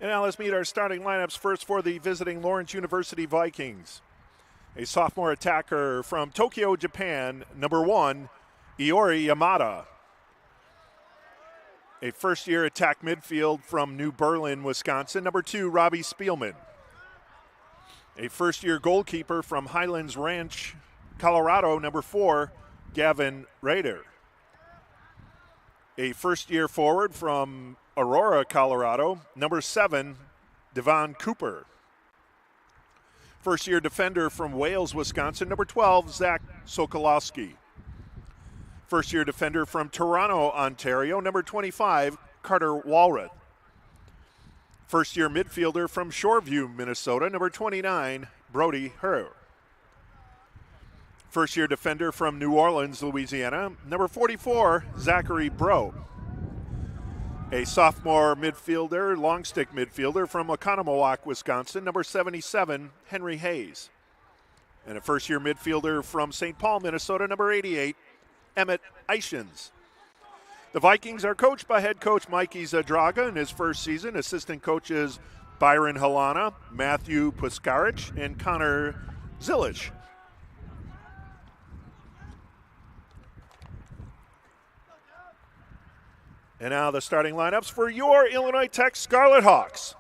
And now let's meet our starting lineups first for the visiting Lawrence University Vikings. A sophomore attacker from Tokyo, Japan, number 1, Iori Yamada. A first-year attack midfield from New Berlin, Wisconsin, number 2, Robbie Spielman. A first-year goalkeeper from Highlands Ranch, Colorado, number 4, Gavin Rader. A first-year forward from Aurora, Colorado, number 7, Devon Cooper. First-year defender from Wales, Wisconsin, number 12, Zach Sokolowski. First-year defender from Toronto, Ontario, number 25, Carter Walrath. First-year midfielder from Shoreview, Minnesota, number 29, Brody Herr. First-year defender from New Orleans, Louisiana, number 44, Zachary Bro. A sophomore midfielder, long stick midfielder from Oconomowoc, Wisconsin, number 77, Henry Hayes. And a first-year midfielder from St. Paul, Minnesota, number 88, Emmett Eichens. The Vikings are coached by head coach Mikey Zadraga in his first season. Assistant coaches Byron Halana, Matthew Puskarich, and Connor Zilish. And now the starting lineups for your Illinois Tech Scarlet Hawks.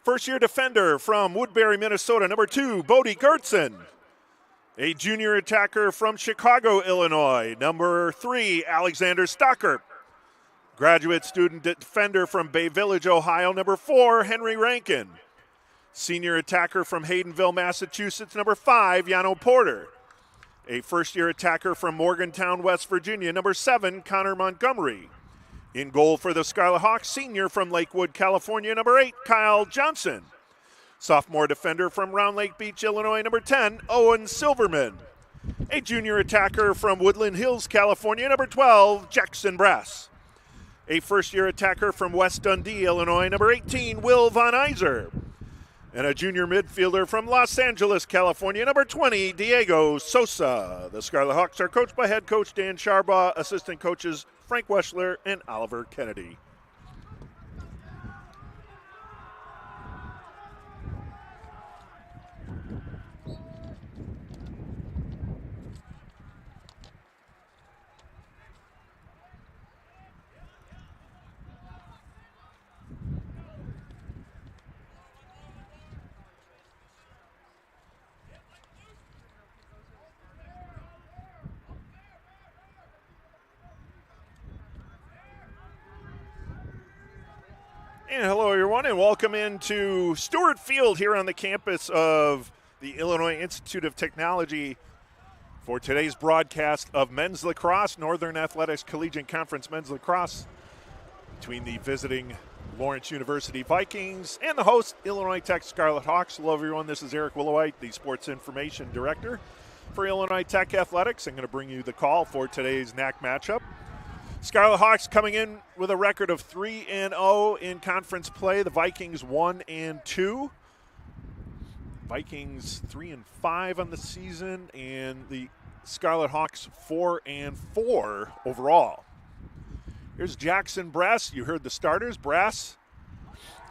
First-year defender from Woodbury, Minnesota, number 2, Bodie Gertzen. A junior attacker from Chicago, Illinois, number 3, Alexander Stocker. Graduate student defender from Bay Village, Ohio, number 4, Henry Rankin. Senior attacker from Haydenville, Massachusetts, number 5, Yano Porter. A first-year attacker from Morgantown, West Virginia, number 7, Connor Montgomery. In goal for the Scarlet Hawks, senior from Lakewood, California, number 8, Kyle Johnson. Sophomore defender from Round Lake Beach, Illinois, number 10, Owen Silverman. A junior attacker from Woodland Hills, California, number 12, Jackson Brass. A first-year attacker from West Dundee, Illinois, number 18, Will Von Iser. And a junior midfielder from Los Angeles, California, number 20, Diego Sosa. The Scarlet Hawks are coached by head coach Dan Sharbaugh, assistant coaches Frank Weschler and Oliver Kennedy. And hello, everyone, and welcome into Stewart Field here on the campus of the Illinois Institute of Technology for today's broadcast of men's lacrosse, Northern Athletics Collegiate Conference men's lacrosse, between the visiting Lawrence University Vikings and the host, Illinois Tech Scarlet Hawks. Hello, everyone. This is Eric Willowite, the Sports Information Director for Illinois Tech Athletics. I'm going to bring you the call for today's NAC matchup. Scarlet Hawks coming in with a record of 3-0 in conference play. The Vikings 1-2. Vikings 3-5 on the season, and the Scarlet Hawks 4-4 overall. Here's Jackson Brass. You heard the starters. Brass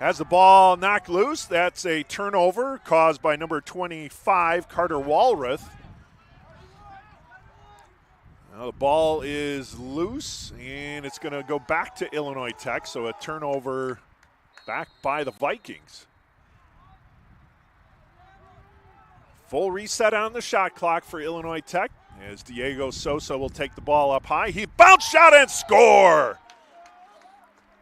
has the ball knocked loose. That's a turnover caused by number 25, Carter Walrath. Now the ball is loose, and it's going to go back to Illinois Tech, so a turnover back by the Vikings. Full reset on the shot clock for Illinois Tech as Diego Sosa will take the ball up high. He bounce shot and score!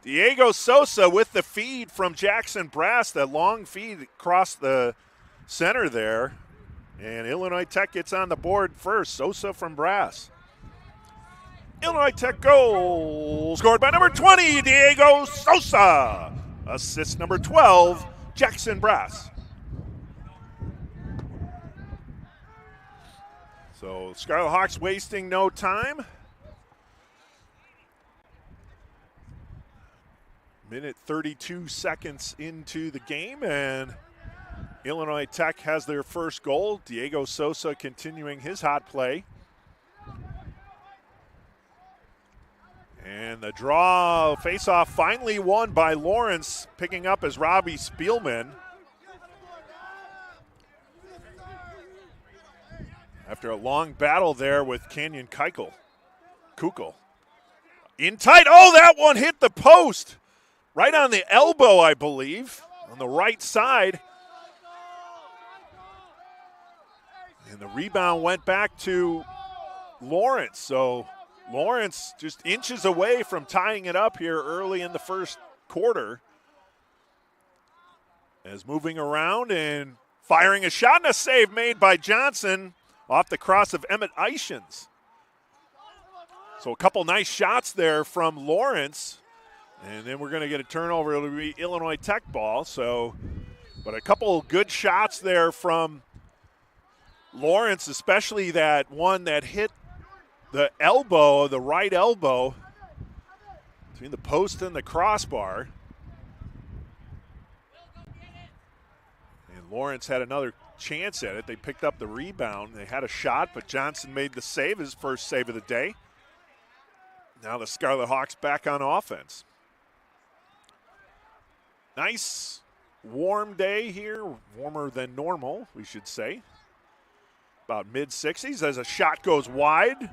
Diego Sosa with the feed from Jackson Brass, that long feed across the center there. And Illinois Tech gets on the board first. Sosa from Brass. Illinois Tech goal scored by number 20, Diego Sosa. Assist number 12, Jackson Brass. So Scarlet Hawks wasting no time. Minute 32 seconds into the game, and Illinois Tech has their first goal. Diego Sosa continuing his hot play. And the draw face-off finally won by Lawrence, picking up as Robbie Spielman. After a long battle there with Canyon Keuchel. In tight. Oh, that one hit the post. Right on the elbow, I believe, on the right side. And the rebound went back to Lawrence. So Lawrence just inches away from tying it up here early in the first quarter. As moving around and firing a shot and a save made by Johnson off the cross of Emmett Eichens. So a couple nice shots there from Lawrence. And then we're going to get a turnover. It'll be Illinois Tech ball. But a couple good shots there from Lawrence, especially that one that hit the elbow, the right elbow, between the post and the crossbar. And Lawrence had another chance at it. They picked up the rebound. They had a shot, but Johnson made the save, his first save of the day. Now the Scarlet Hawks back on offense. Nice warm day here, warmer than normal, we should say. About mid-60s as a shot goes wide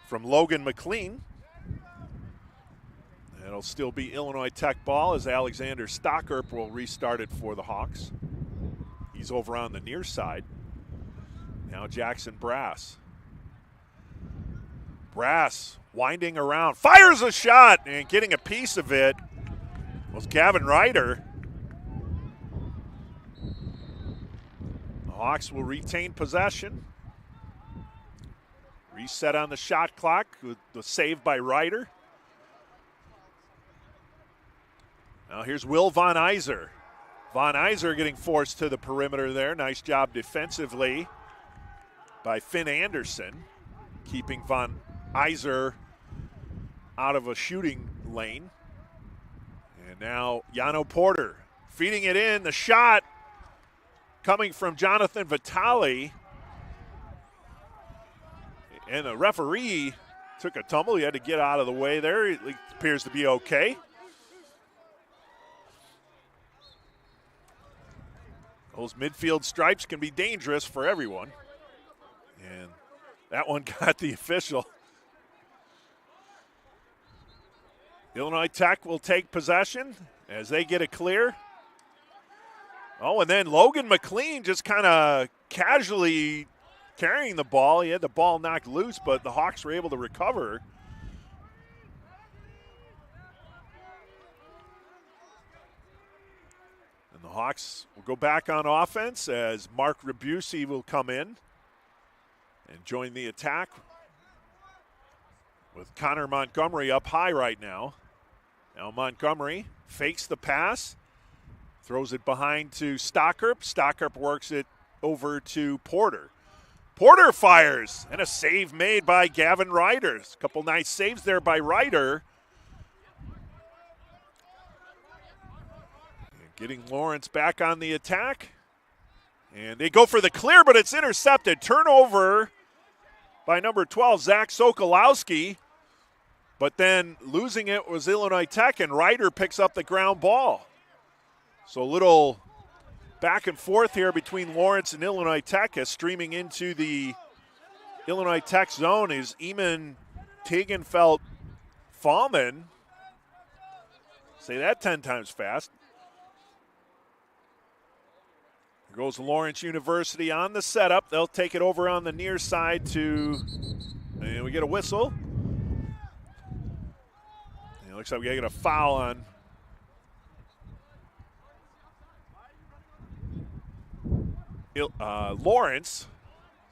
from Logan McLean. It'll still be Illinois Tech ball as Alexander Stockerp will restart it for the Hawks. He's over on the near side. Now Jackson Brass. Brass winding around, fires a shot, and getting a piece of it was Gavin Ryder. The Hawks will retain possession. Reset on the shot clock with the save by Ryder. Now here's Will Von Iser. Von Iser getting forced to the perimeter there. Nice job defensively by Finn Anderson, keeping Von Iser out of a shooting lane. And now Yano Porter feeding it in. The shot coming from Jonathan Vitale. And the referee took a tumble. He had to get out of the way there. It appears to be okay. Those midfield stripes can be dangerous for everyone. And that one got the official. Illinois Tech will take possession as they get it clear. Oh, and then Logan McLean just kind of casually carrying the ball. He had the ball knocked loose, but the Hawks were able to recover. And the Hawks will go back on offense as Mark Rabusi will come in and join the attack with Connor Montgomery up high right now. Now Montgomery fakes the pass, throws it behind to Stockerp. Stockerp works it over to Porter. Porter fires, and a save made by Gavin Ryder. A couple nice saves there by Ryder. And getting Lawrence back on the attack. And they go for the clear, but it's intercepted. Turnover by number 12, Zach Sokolowski. But then losing it was Illinois Tech, and Ryder picks up the ground ball. So a little back and forth here between Lawrence and Illinois Tech, as streaming into the Illinois Tech zone is Eamon Tegenfeld-Fallman. Say that 10 times fast. Here goes Lawrence University on the setup. They'll take it over on the near side and we get a whistle. And it looks like we get a foul on Lawrence.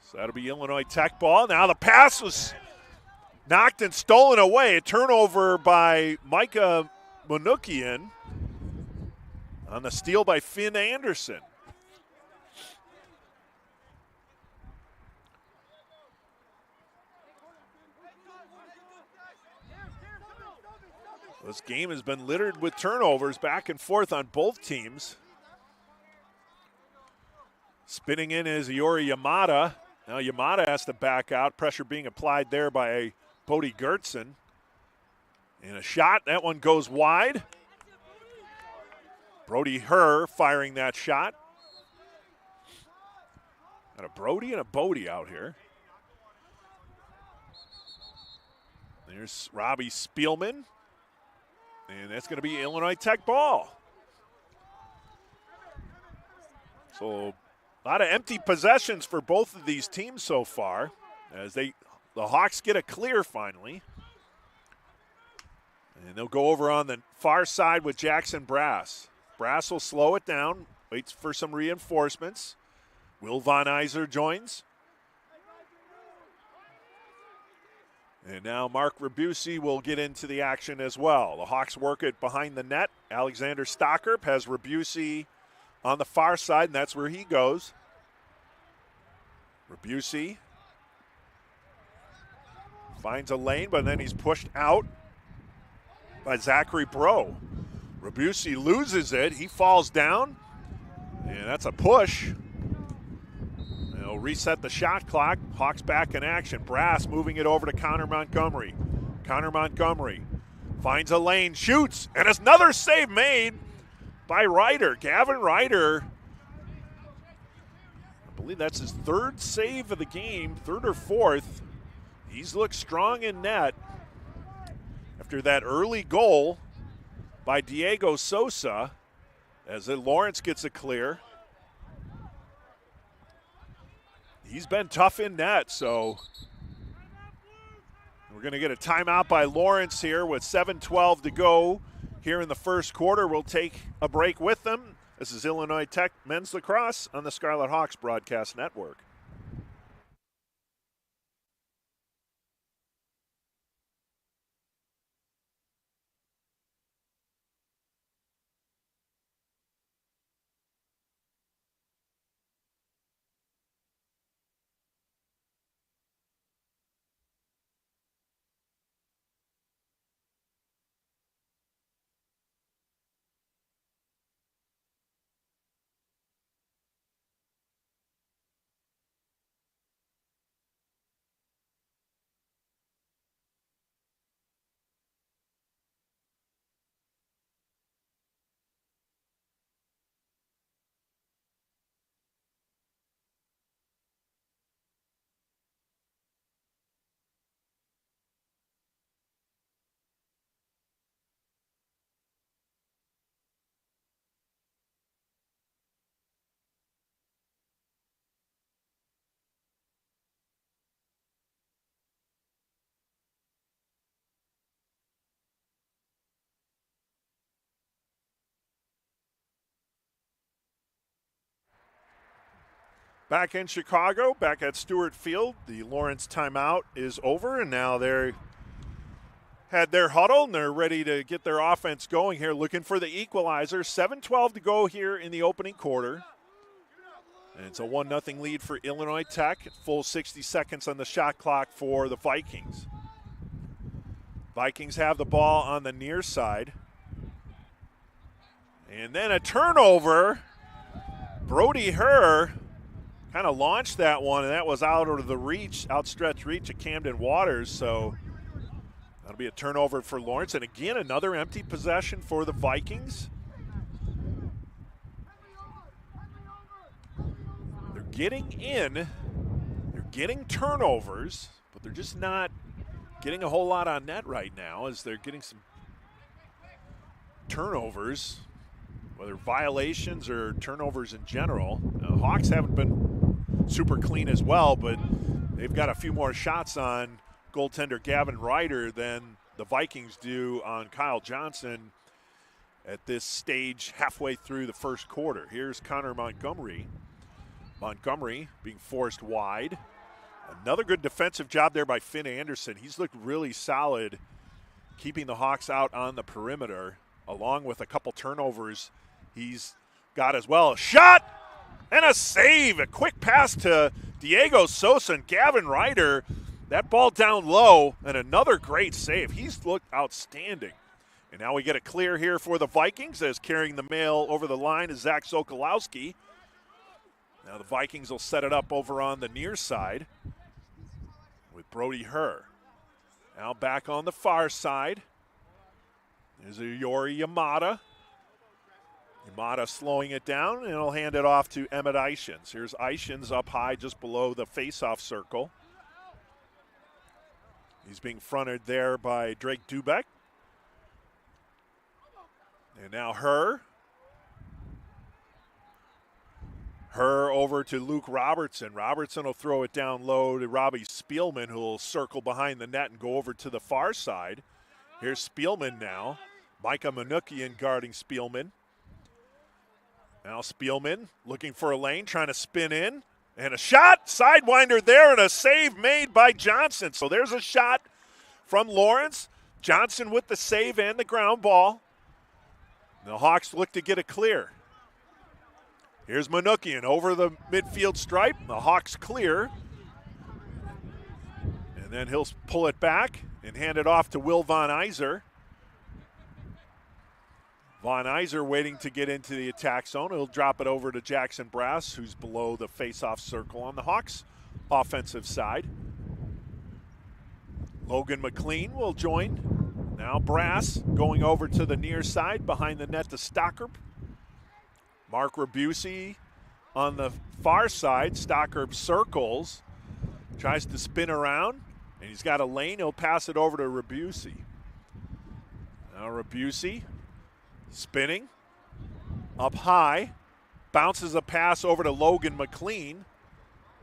So that'll be Illinois Tech ball. Now the pass was knocked and stolen away. A turnover by Micah Manukian on the steal by Finn Anderson. This game has been littered with turnovers back and forth on both teams. Spinning in is Iori Yamada. Now Yamada has to back out. Pressure being applied there by Bodie Gertzen. And a shot, that one goes wide. Brody Herr firing that shot. Got a Brody and a Bodie out here. There's Robbie Spielman. And that's going to be Illinois Tech ball. So a lot of empty possessions for both of these teams so far as the Hawks get a clear finally. And they'll go over on the far side with Jackson Brass. Brass will slow it down, waits for some reinforcements. Will Von Iser joins. And now Mark Rabusi will get into the action as well. The Hawks work it behind the net. Alexander Stockerp has Rabusi on the far side, and that's where he goes. Rabusi finds a lane, but then he's pushed out by Zachary Bro. Rabusi loses it. He falls down, and that's a push. They'll reset the shot clock. Hawks back in action. Brass moving it over to Connor Montgomery. Connor Montgomery finds a lane, shoots, and another save made by Ryder. Gavin Ryder, I believe that's his third save of the game, third or fourth. He's looked strong in net after that early goal by Diego Sosa as Lawrence gets a clear. He's been tough in net, so we're going to get a timeout by Lawrence here with 7:12 to go here in the first quarter. We'll take a break with them. This is Illinois Tech Men's Lacrosse on the Scarlet Hawks Broadcast Network. Back in Chicago, back at Stewart Field, the Lawrence timeout is over, and now they're had their huddle, and they're ready to get their offense going here, looking for the equalizer. 7:12 to go here in the opening quarter. And it's a 1-0 lead for Illinois Tech. Full 60 seconds on the shot clock for the Vikings. Vikings have the ball on the near side. And then a turnover. Brody Herr kind of launched that one, and that was out of the reach, outstretched reach of Camden Waters. So that'll be a turnover for Lawrence. And again, another empty possession for the Vikings. They're getting in. They're getting turnovers, but they're just not getting a whole lot on net right now as they're getting some turnovers, whether violations or turnovers in general. Hawks haven't been super clean as well, but they've got a few more shots on goaltender Gavin Ryder than the Vikings do on Kyle Johnson at this stage halfway through the first quarter. Here's Connor Montgomery. Montgomery being forced wide. Another good defensive job there by Finn Anderson. He's looked really solid keeping the Hawks out on the perimeter, along with a couple turnovers he's got as well. A shot and a save. A quick pass to Diego Sosa and Gavin Ryder. That ball down low, and another great save. He's looked outstanding. And now we get a clear here for the Vikings as carrying the mail over the line is Zach Sokolowski. Now the Vikings will set it up over on the near side with Brody Herr. Now back on the far side. There's a Yori Yamada. Yamada slowing it down, and he'll hand it off to Emmett Ishins. Here's Ishins up high just below the face-off circle. He's being fronted there by Drake Dubeck. And now Her over to Luke Robertson. Robertson will throw it down low to Robbie Spielman, who will circle behind the net and go over to the far side. Here's Spielman now. Micah Manukian guarding Spielman. Now Spielman looking for a lane, trying to spin in. And a shot, sidewinder there, and a save made by Johnson. So there's a shot from Lawrence. Johnson with the save and the ground ball. The Hawks look to get it clear. Here's Manukian over the midfield stripe. The Hawks clear. And then he'll pull it back and hand it off to Will Von Iser. Von Iser waiting to get into the attack zone. He'll drop it over to Jackson Brass, who's below the face-off circle on the Hawks' offensive side. Logan McLean will join. Now Brass going over to the near side behind the net to Stockerp. Mark Rabusi on the far side. Stockerp circles, tries to spin around, and he's got a lane. He'll pass it over to Rabusi. Now Rabusi spinning up high, bounces a pass over to Logan McLean,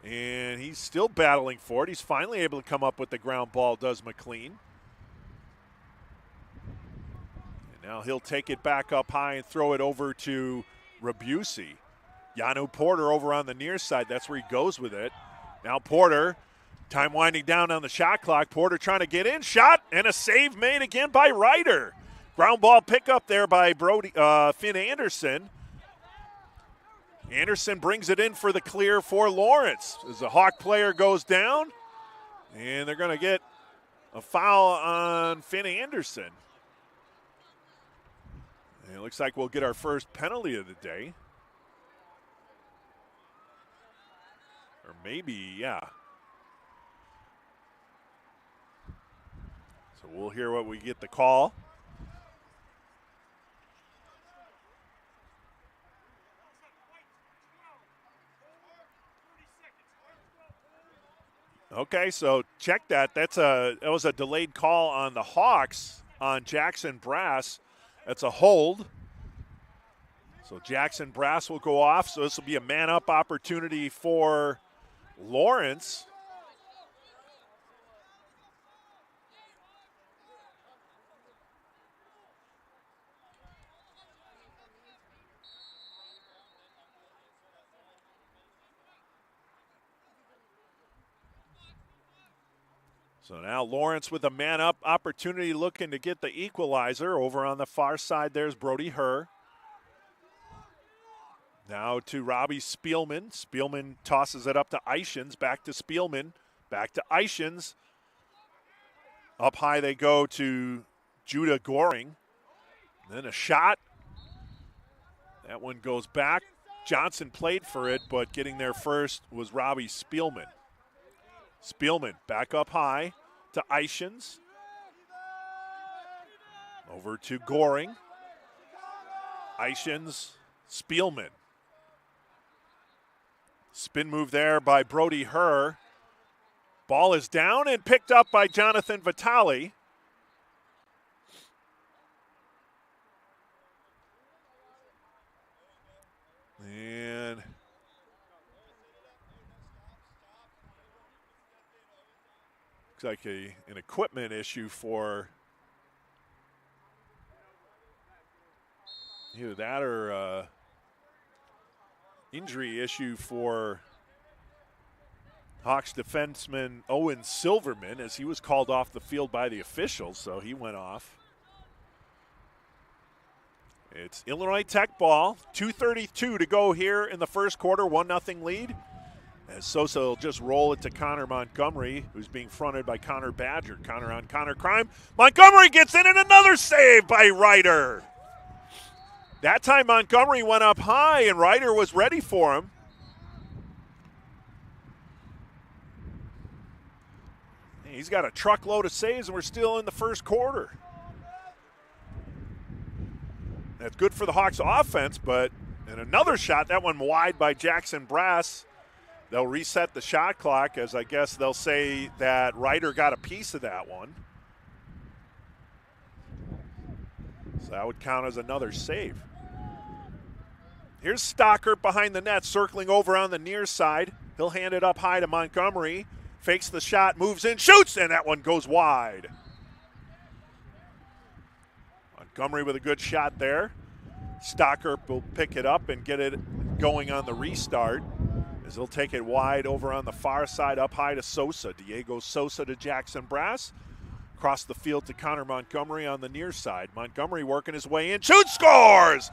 and he's still battling for it. He's finally able to come up with the ground ball, does McLean. And now he'll take it back up high and throw it over to Rabusi. Yanu Porter over on the near side. That's where he goes with it. Now Porter, time winding down on the shot clock. Porter trying to get in. Shot and a save made again by Ryder. Ground ball pickup there by Finn Anderson. Anderson brings it in for the clear for Lawrence as the Hawk player goes down. And they're going to get a foul on Finn Anderson. And it looks like we'll get our first penalty of the day. Or maybe, yeah. So we'll hear what we get the call. Okay, so check that. That was a delayed call on the Hawks on Jackson Brass. That's a hold. So Jackson Brass will go off. So this will be a man-up opportunity for Lawrence. So now Lawrence with a man-up opportunity looking to get the equalizer. Over on the far side, there's Brody Herr. Now to Robbie Spielman. Spielman tosses it up to Ishins. Back to Spielman. Back to Ishins. Up high they go to Judah Goring. Then a shot. That one goes back. Johnson played for it, but getting there first was Robbie Spielman. Spielman back up high to Ishins. Over to Goring. Ishins, Spielman. Spin move there by Brody Herr. Ball is down and picked up by Jonathan Vitale. And looks like an equipment issue for either that or injury issue for Hawks defenseman Owen Silverman, as he was called off the field by the officials, so he went off. It's Illinois Tech ball, 2:32 to go here in the first quarter, 1-0 lead. As Sosa will just roll it to Connor Montgomery, who's being fronted by Connor Badger. Connor on Connor Crime. Montgomery gets in, and another save by Ryder. That time Montgomery went up high, and Ryder was ready for him. He's got a truckload of saves, and we're still in the first quarter. That's good for the Hawks offense, but and another shot, that one wide by Jackson Brass. They'll reset the shot clock, as I guess they'll say that Ryder got a piece of that one. So that would count as another save. Here's Stockert behind the net, circling over on the near side. He'll hand it up high to Montgomery. Fakes the shot, moves in, shoots, and that one goes wide. Montgomery with a good shot there. Stockert will pick it up and get it going on the restart, as he'll take it wide over on the far side, up high to Sosa. Diego Sosa to Jackson Brass. Across the field to Connor Montgomery on the near side. Montgomery working his way in. Shoots, scores!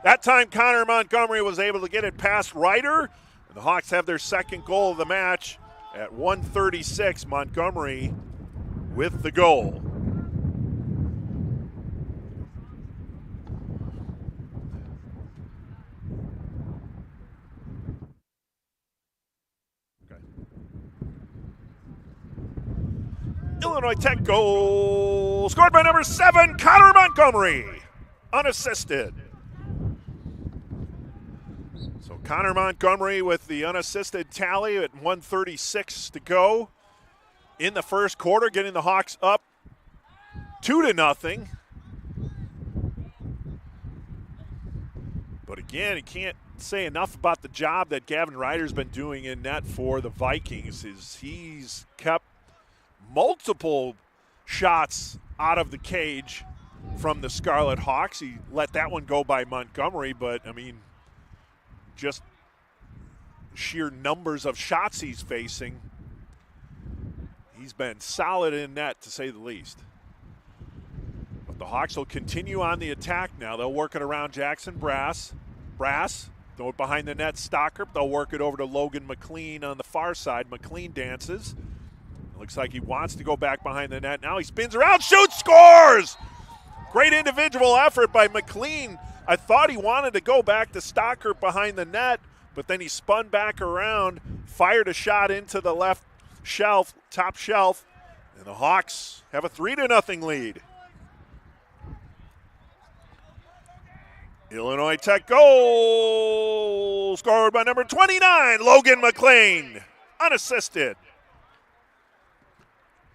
That time Connor Montgomery was able to get it past Ryder. And the Hawks have their second goal of the match at 1:36. Montgomery with the goal. Illinois Tech goal scored by number 7, Connor Montgomery, unassisted. So Connor Montgomery with the unassisted tally at 1:36 to go in the first quarter, getting the Hawks up 2-0. But again, you can't say enough about the job that Gavin Ryder's been doing in net for the Vikings. He's kept multiple shots out of the cage from the Scarlet Hawks. He let that one go by Montgomery, but, I mean, just sheer numbers of shots he's facing, he's been solid in net, to say the least. But the Hawks will continue on the attack now. They'll work it around Jackson Brass. Throw it behind the net, Stockert. They'll work it over to Logan McLean on the far side. McLean dances. Looks like he wants to go back behind the net. Now he spins around, shoots, scores! Great individual effort by McLean. I thought he wanted to go back to Stockert behind the net, but then he spun back around, fired a shot into the left shelf, top shelf, and the Hawks have a 3-0 lead. Illinois Tech goal scored by number 29, Logan McLean, unassisted.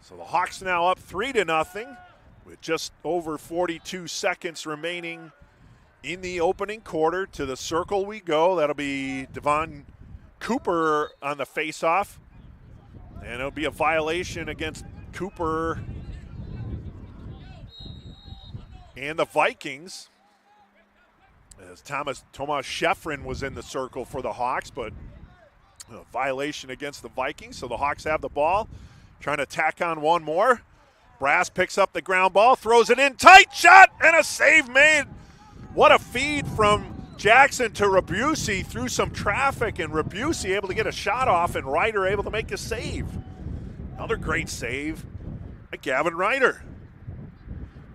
So the Hawks now up 3-0 with just over 42 seconds remaining in the opening quarter. To the circle we go. That'll be Devon Cooper on the faceoff. And it'll be a violation against Cooper and the Vikings, as Tomas Sheffrin was in the circle for the Hawks, but a violation against the Vikings. So the Hawks have the ball, trying to tack on one more. Brass picks up the ground ball, throws it in, tight shot, and a save made. What a feed from Jackson to Rabusi through some traffic, and Rabusi able to get a shot off, and Ryder able to make a save. Another great save by Gavin Ryder.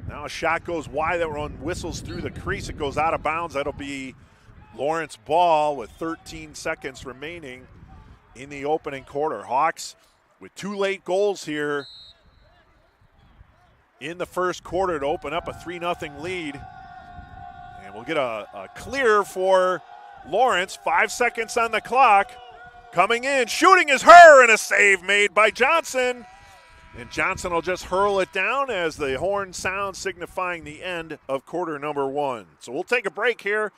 Now a shot goes wide, that one whistles through the crease. It goes out of bounds. That'll be Lawrence ball with 13 seconds remaining in the opening quarter. Hawks with 2 late goals here in the first quarter to open up a 3-0 lead. And we'll get a clear for Lawrence. 5 seconds on the clock. Coming in, shooting is her, and a save made by Johnson. And Johnson will just hurl it down as the horn sounds, signifying the end of quarter number 1. So we'll take a break here.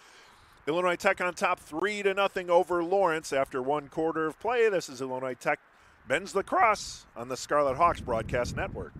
Illinois Tech on top 3-0 over Lawrence after 1 quarter of play. This is Illinois Tech men's lacrosse on the Scarlet Hawks Broadcast Network.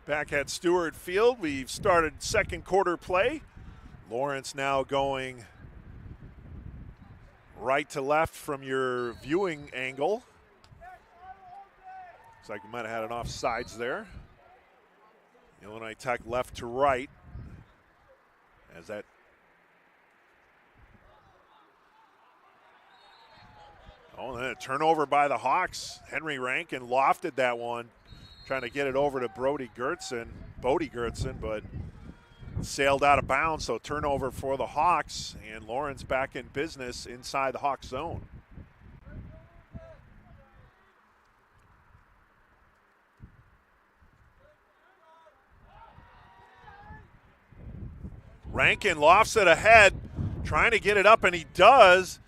Back at Stewart Field, we've started second quarter play. Lawrence now going right to left from your viewing angle. Looks like we might have had an offsides there. Illinois Tech left to right as that. Oh, and then a turnover by the Hawks. Henry Rankin lofted that one, trying to get it over to Bodie Gertzen, but sailed out of bounds. So turnover for the Hawks, and Lawrence back in business inside the Hawks zone. Rankin lofts it ahead, trying to get it up, and he does.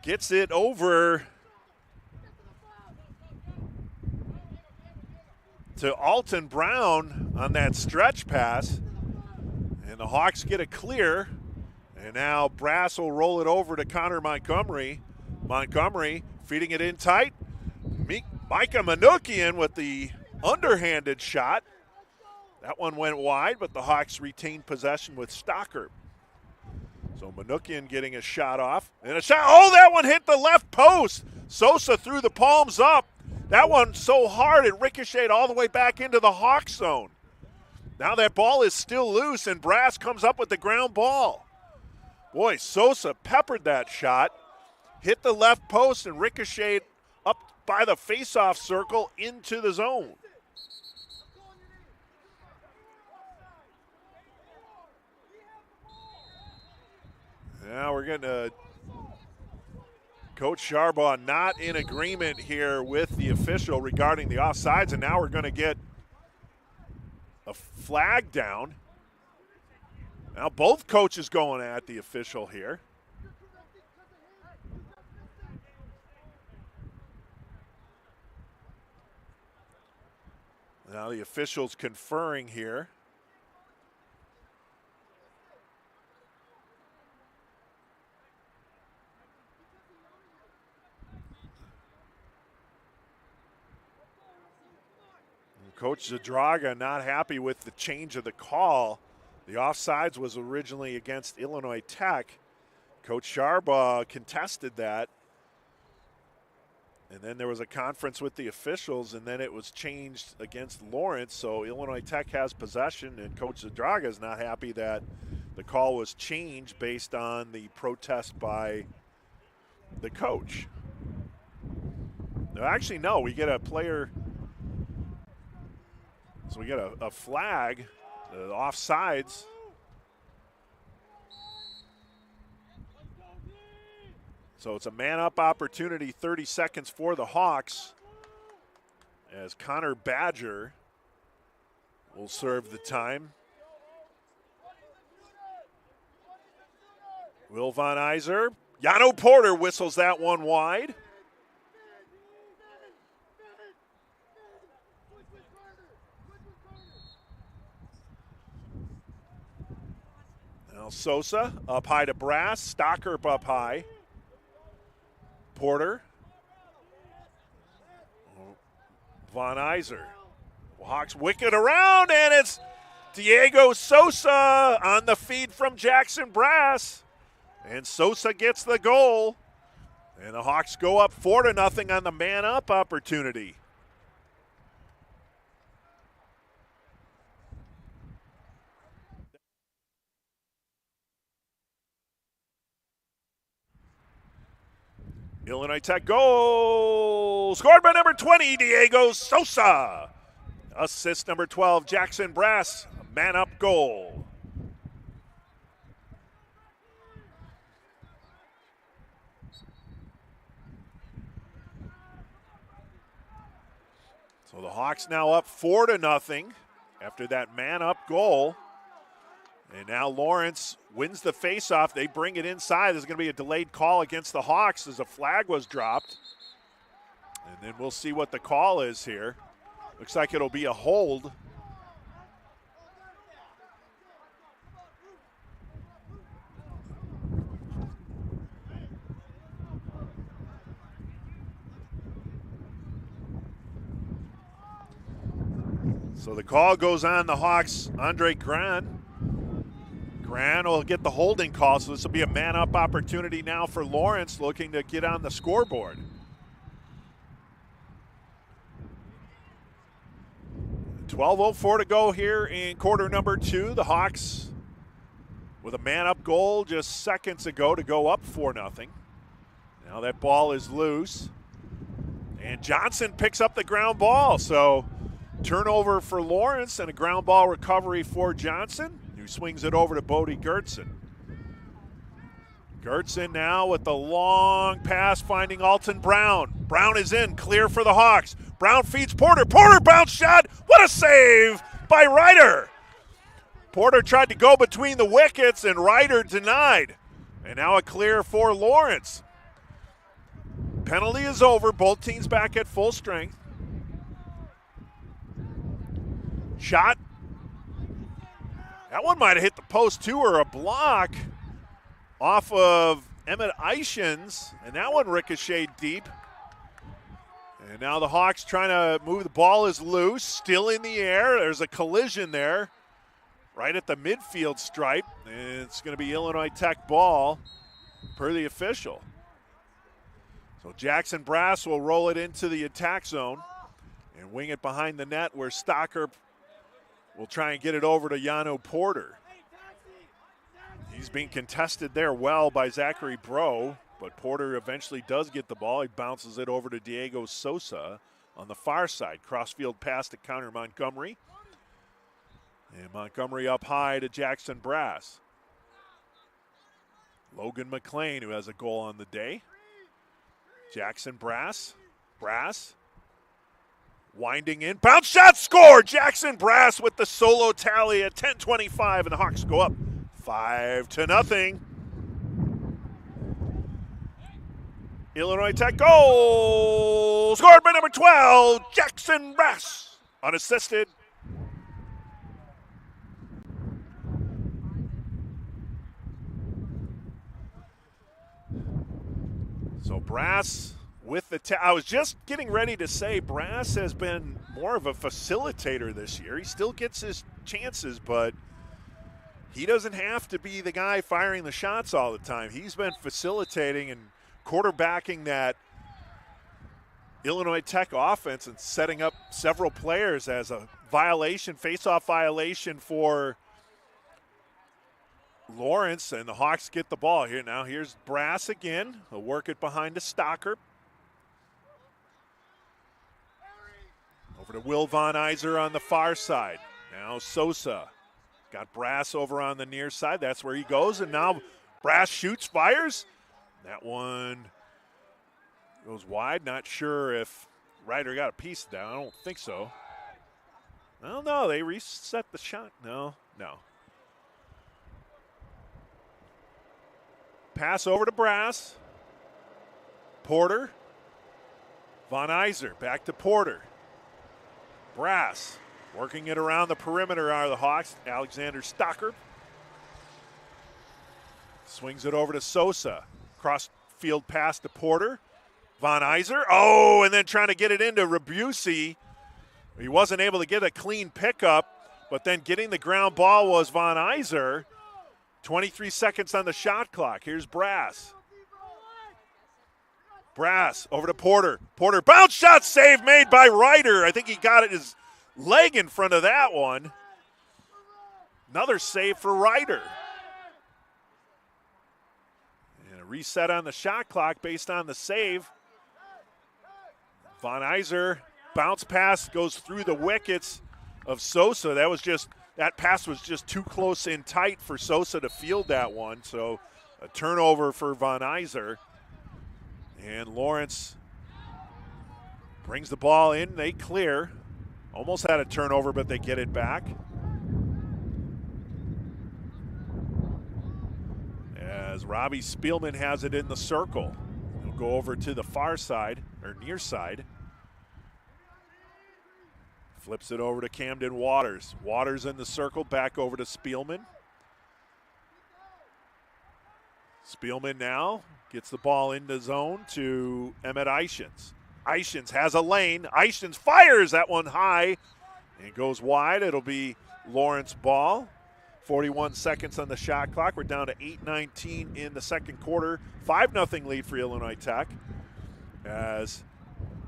Gets it over to Alton Brown on that stretch pass. And the Hawks get it clear. And now Brass will roll it over to Connor Montgomery. Montgomery feeding it in tight. Micah Manukian with the underhanded shot. That one went wide, but the Hawks retained possession with Stocker. So Manukian getting a shot off. And a shot. Oh, that one hit the left post. Sosa threw the palms up. That one so hard it ricocheted all the way back into the Hawks zone. Now that ball is still loose, and Brass comes up with the ground ball. Boy, Sosa peppered that shot. Hit the left post and ricocheted up by the faceoff circle into the zone. Now we're getting Coach Sharbaugh not in agreement here with the official regarding the offsides, and now we're going to get a flag down. Now both coaches going at the official here. Now the officials conferring here. Coach Zadraga not happy with the change of the call. The offsides was originally against Illinois Tech. Coach Sharbaugh contested that. And then there was a conference with the officials, and then it was changed against Lawrence. So Illinois Tech has possession, and Coach Zadraga is not happy that the call was changed based on the protest by the coach. No, actually, no, we get a player. So we get a flag, offsides. So it's a man-up opportunity, 30 seconds for the Hawks, as Connor Badger will serve the time. Will Von Iser. Yano Porter whistles that one wide. Now Sosa up high to Brass. Stocker up high. Porter. Von Iser. Hawks wicket around, and it's Diego Sosa on the feed from Jackson Brass. And Sosa gets the goal. And the Hawks go up 4-0 on the man-up opportunity. Illinois Tech goal scored by number 20, Diego Sosa. Assist number 12, Jackson Brass, man-up goal. So the Hawks now up 4-0 after that man-up goal. And now Lawrence wins the faceoff. They bring it inside. There's going to be a delayed call against the Hawks as a flag was dropped. And then we'll see what the call is here. Looks like it'll be a hold. So the call goes on the Hawks, Andre Gran. Gran will get the holding call, so this will be a man-up opportunity now for Lawrence looking to get on the scoreboard. .12:04 to go here in quarter number 2. The Hawks with a man-up goal just seconds ago to go up 4-0. Now that ball is loose. And Johnson picks up the ground ball, so turnover for Lawrence and a ground ball recovery for Johnson, who swings it over to Bodie Gertzen. Gertzen now with the long pass finding Alton Brown. Brown is in, clear for the Hawks. Brown feeds Porter. Porter bounce shot. What a save by Ryder. Porter tried to go between the wickets and Ryder denied. And now a clear for Lawrence. Penalty is over. Both teams back at full strength. Shot. That one might have hit the post too, or a block off of Emmett Eichens, and that one ricocheted deep. And now the Hawks trying to move. The ball is loose, still in the air. There's a collision there right at the midfield stripe, and it's going to be Illinois Tech ball per the official. So Jackson Brass will roll it into the attack zone and wing it behind the net where Stocker will try and get it over to Yano Porter. He's being contested there well by Zachary Bro, but Porter eventually does get the ball. He bounces it over to Diego Sosa on the far side. Crossfield pass to Connor Montgomery. And Montgomery up high to Jackson Brass. Logan McLean, who has a goal on the day. Jackson Brass. Brass. Winding in. Bounce shot, score! Jackson Brass with the solo tally at 10:25, and the Hawks go up 5-0. Illinois Tech goal! Scored by number 12, Jackson Brass. Unassisted. So Brass with the I was just getting ready to say Brass has been more of a facilitator this year. He still gets his chances, but he doesn't have to be the guy firing the shots all the time. He's been facilitating and quarterbacking that Illinois Tech offense and setting up several players as a violation, face-off violation for Lawrence, and the Hawks get the ball here. Now here's Brass again. They'll work it behind to Stocker. Over to Will Von Iser on the far side. Now Sosa. Got Brass over on the near side. That's where he goes. And now Brass shoots, fires. That one goes wide. Not sure if Ryder got a piece of that. I don't think so. Well, no, they reset the shot. No. Pass over to Brass. Porter. Von Iser back to Porter. Brass working it around the perimeter are the Hawks. Alexander Stocker. Swings it over to Sosa. Cross field pass to Porter. Von Iser. Oh, and then trying to get it into Rabusi. He wasn't able to get a clean pickup, but then getting the ground ball was Von Iser. 23 seconds on the shot clock. Here's Brass. Brass over to Porter. Porter, bounce shot, save made by Ryder. I think he got his leg in front of that one. Another save for Ryder. And a reset on the shot clock based on the save. Von Iser, bounce pass goes through the wickets of Sosa. That pass was just too close in tight for Sosa to field that one. So a turnover for Von Iser. And Lawrence brings the ball in. They clear. Almost had a turnover, but they get it back. As Robbie Spielman has it in the circle. He'll go over to the far side, or near side. Flips it over to Camden Waters. Waters in the circle, back over to Spielman. Spielman now gets the ball into zone to Emmett Eichens. Eichens has a lane. Eichens fires that one high, And goes wide. It'll be Lawrence ball. 41 seconds on the shot clock. We're down to 8:19 in the second quarter. 5-0 lead for Illinois Tech as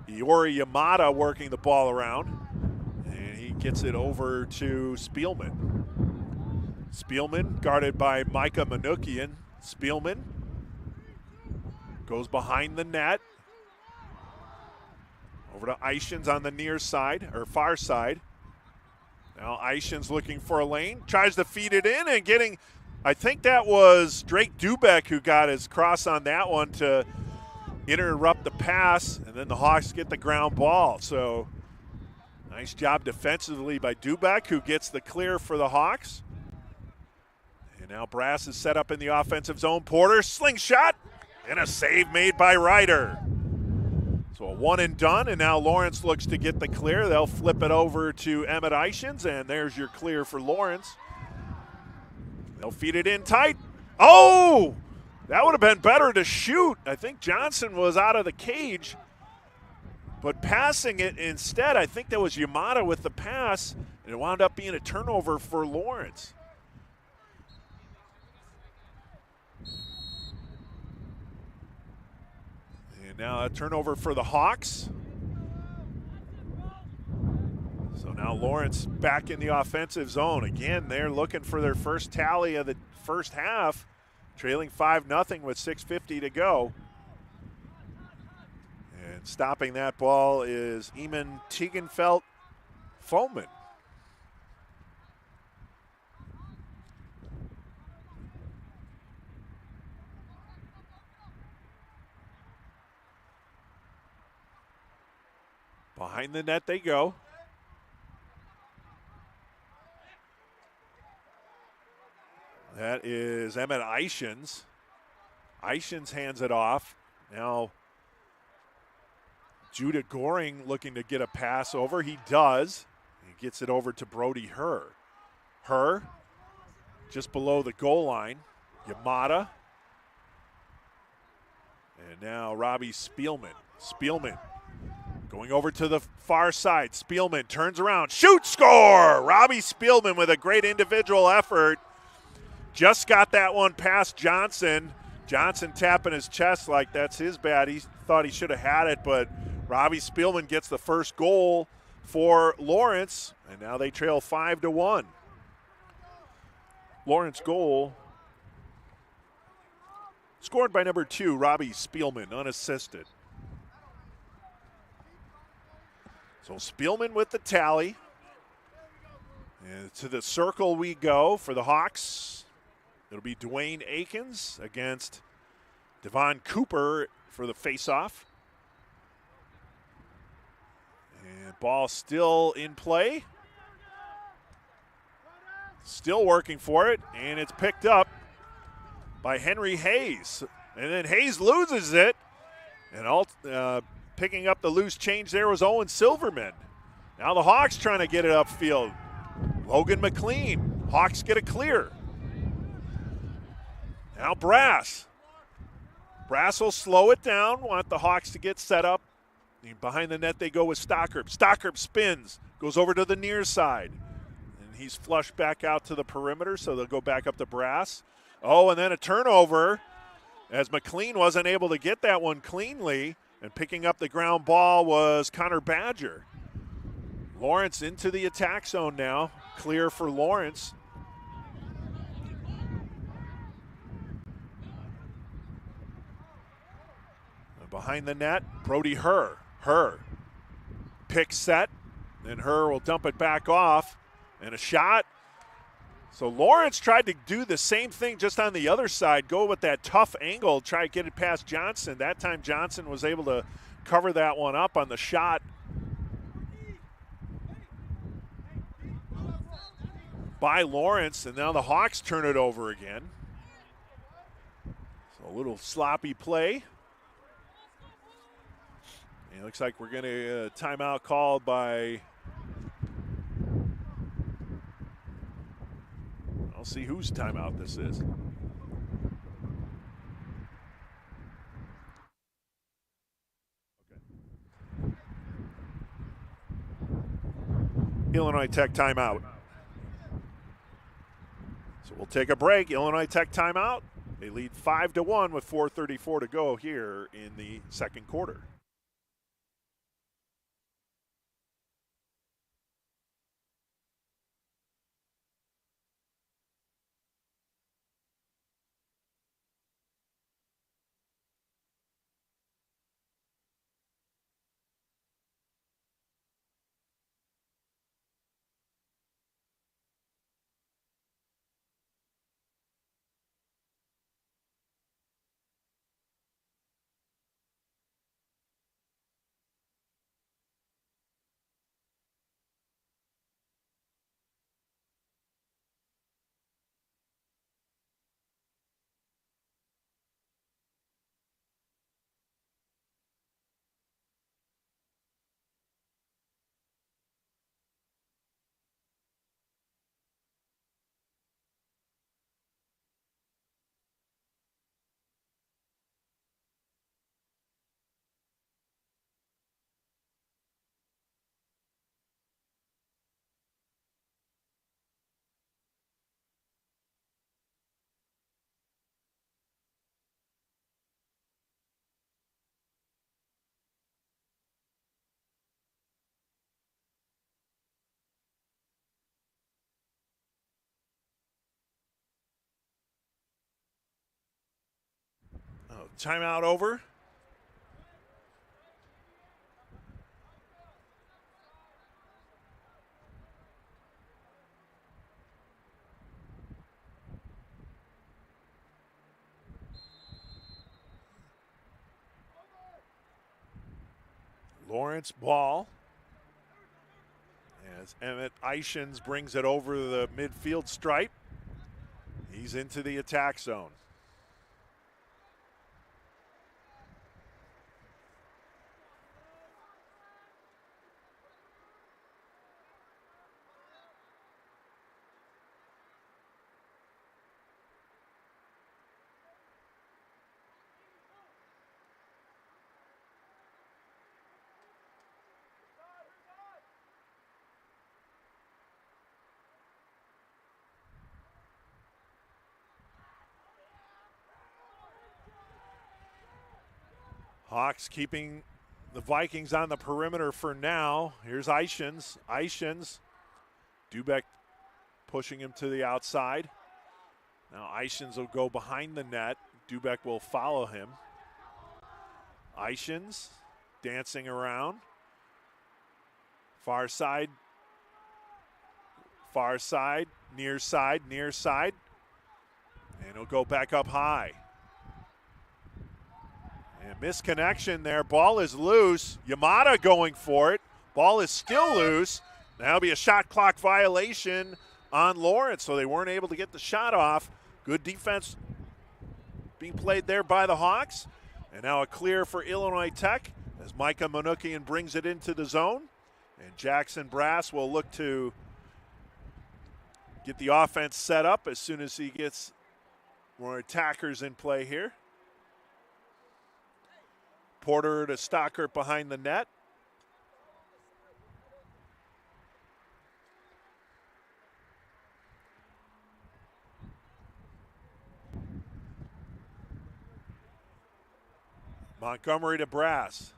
Iori Yamada working the ball around. And he gets it over to Spielman. Spielman guarded by Micah Manukian. Spielman goes behind the net. Over to Ishins on the near side, or far side. Now Ishins looking for a lane, tries to feed it in and getting, I think that was Drake Dubeck who got his cross on that one to interrupt the pass, and then the Hawks get the ground ball. So nice job defensively by Dubeck, who gets the clear for the Hawks. And now Brass is set up in the offensive zone. Porter, slingshot, and a save made by Ryder. So a one and done, and now Lawrence looks to get the clear. They'll flip it over to Emmett Ishins, and there's your clear for Lawrence. They'll feed it in tight. Oh! That would have been better to shoot. I think Johnson was out of the cage, but passing it instead, I think that was Yamada with the pass, and it wound up being a turnover for Lawrence. And now a turnover for the Hawks. So now Lawrence back in the offensive zone. Again, they're looking for their first tally of the first half, trailing 5-0 with 6:50 to go. And stopping that ball is Eamon Tegenfeld-Foman. Behind the net they go. That is Emmett Ishins. Ishins hands it off. Now Judah Goring looking to get a pass over. He does. He gets it over to Brody Herr. Herr just below the goal line. Yamada. And now Robbie Spielman. Spielman going over to the far side. Spielman turns around. Shoot, score! Robbie Spielman with a great individual effort. Just got that one past Johnson. Johnson tapping his chest like that's his bad. He thought he should have had it, but Robbie Spielman gets the first goal for Lawrence, and now they trail 5-1. Lawrence goal scored by number 2, Robbie Spielman, unassisted. So Spielman with the tally. And to the circle we go for the Hawks. It'll be Dwayne Akins against Devon Cooper for the faceoff. And ball still in play. Still working for it, and it's picked up by Henry Hayes. And then Hayes loses it, and picking up the loose change there was Owen Silverman. Now the Hawks trying to get it upfield. Logan McLean. Hawks get a clear. Now Brass. Brass will slow it down, want the Hawks to get set up. And behind the net they go with Stockerp. Stockerp spins, goes over to the near side. And he's flushed back out to the perimeter, so they'll go back up to Brass. Oh, and then a turnover as McLean wasn't able to get that one cleanly. And picking up the ground ball was Connor Badger. Lawrence into the attack zone now. Clear for Lawrence. Behind the net, Brody Herr. Herr. Pick set. Then Herr will dump it back off. And a shot. So Lawrence tried to do the same thing just on the other side. Go with that tough angle. Try to get it past Johnson. That time Johnson was able to cover that one up on the shot. By Lawrence. And now the Hawks turn it over again. So a little sloppy play. It looks like we're going to timeout called by, I'll see whose timeout this is. Okay. Illinois Tech timeout. So we'll take a break. Illinois Tech timeout. They lead 5-1 with 4:34 to go here in the second quarter. Oh, timeout over. Lawrence ball. As Emmett Eichens brings it over the midfield stripe. He's into the attack zone. Hawks keeping the Vikings on the perimeter for now. Here's Eichens. Dubeck pushing him to the outside. Now Eichens will go behind the net. Dubeck will follow him. Eichens dancing around. Far side, near side. And he'll go back up high. And misconnection there. Ball is loose. Yamada going for it. Ball is still loose. That'll be a shot clock violation on Lawrence, so they weren't able to get the shot off. Good defense being played there by the Hawks. And now a clear for Illinois Tech as Micah Manukian brings it into the zone. And Jackson Brass will look to get the offense set up as soon as he gets more attackers in play here. Porter to Stockert behind the net. Montgomery to Brass.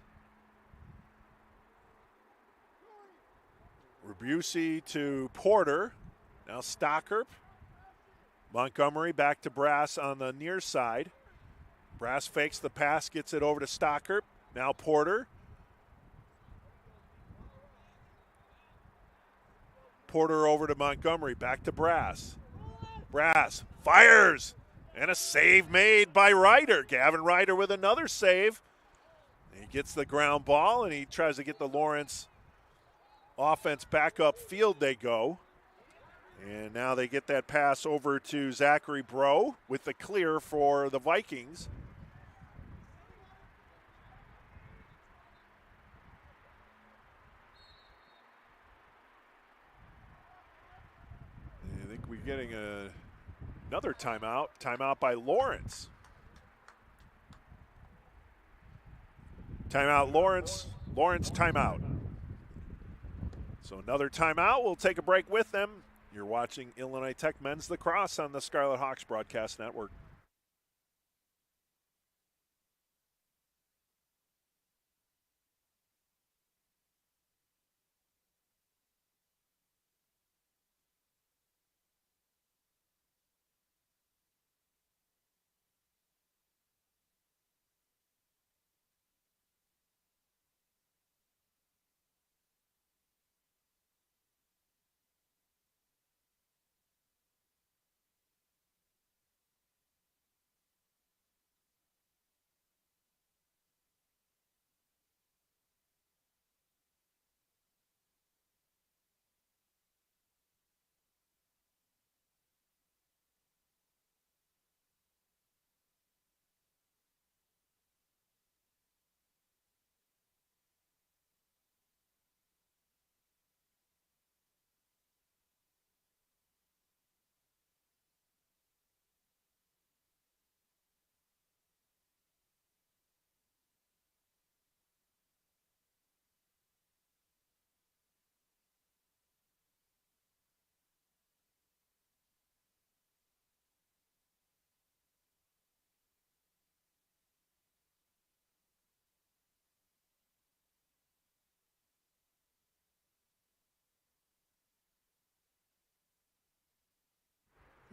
Rebusi to Porter. Now Stockert. Montgomery back to Brass on the near side. Brass fakes the pass, gets it over to Stockert. Now Porter. Porter over to Montgomery, back to Brass. Brass fires, and a save made by Ryder. Gavin Ryder with another save. He gets the ground ball, and he tries to get the Lawrence offense back up field they go. And now they get that pass over to Zachary Bro with the clear for the Vikings. I think we're getting another timeout. Timeout by Lawrence. Timeout Lawrence. Lawrence timeout. So another timeout. We'll take a break with them. You're watching Illinois Tech Men's Lacrosse on the Scarlet Hawks Broadcast Network.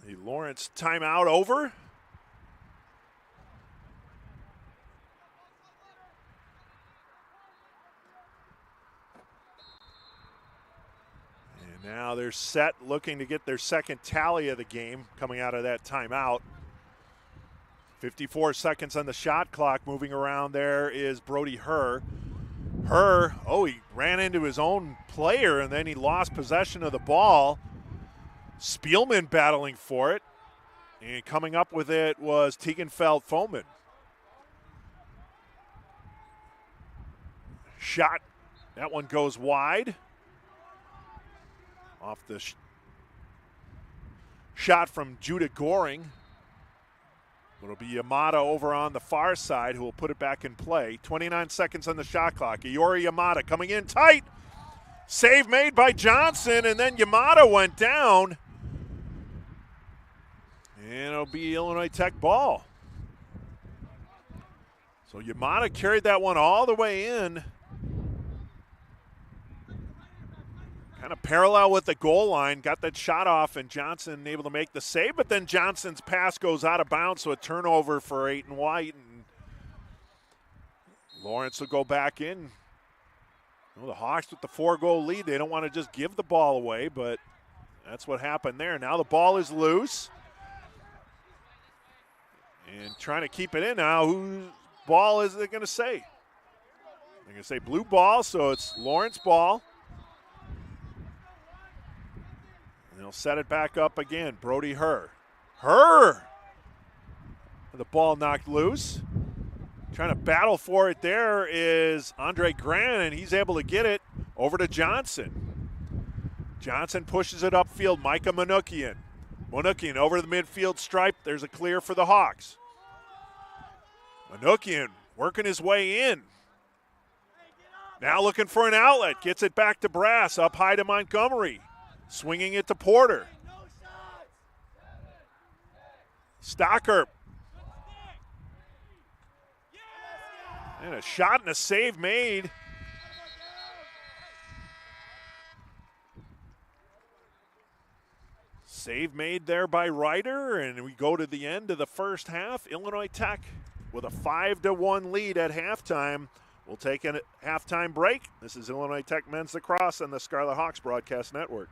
The Lawrence timeout over. And now they're set, looking to get their second tally of the game coming out of that timeout. 54 seconds on the shot clock. Moving around there is Brody Herr. He ran into his own player and then he lost possession of the ball. Spielman battling for it. And coming up with it was Tegenfeld-Foman. Shot. That one goes wide. Off the shot from Judah Goring. It'll be Yamada over on the far side who will put it back in play. 29 seconds on the shot clock. Iori Yamada coming in tight. Save made by Johnson, and then Yamada went down. And it'll be Illinois Tech ball. So Yamada carried that one all the way in. Kind of parallel with the goal line, got that shot off, and Johnson able to make the save, but then Johnson's pass goes out of bounds, so a turnover for Ayton White, and Lawrence will go back in. Well, the Hawks with the 4-goal lead, they don't want to just give the ball away, but that's what happened there. Now the ball is loose, and trying to keep it in now. Whose ball is it going to say? They're going to say blue ball, so it's Lawrence ball. They'll set it back up again. Brody Herr. The ball knocked loose. Trying to battle for it there is Andre Gran, and he's able to get it over to Johnson. Johnson pushes it upfield. Micah Manukian. Manukian over the midfield stripe. There's a clear for the Hawks. Manukian working his way in. Now looking for an outlet. Gets it back to Brass. Up high to Montgomery. Swinging it to Porter. Stocker. And a shot and a save made. Save made there by Ryder, and we go to the end of the first half. Illinois Tech with a 5-1 lead at halftime. We'll take a halftime break. This is Illinois Tech Men's Lacrosse on the Scarlet Hawks Broadcast Network.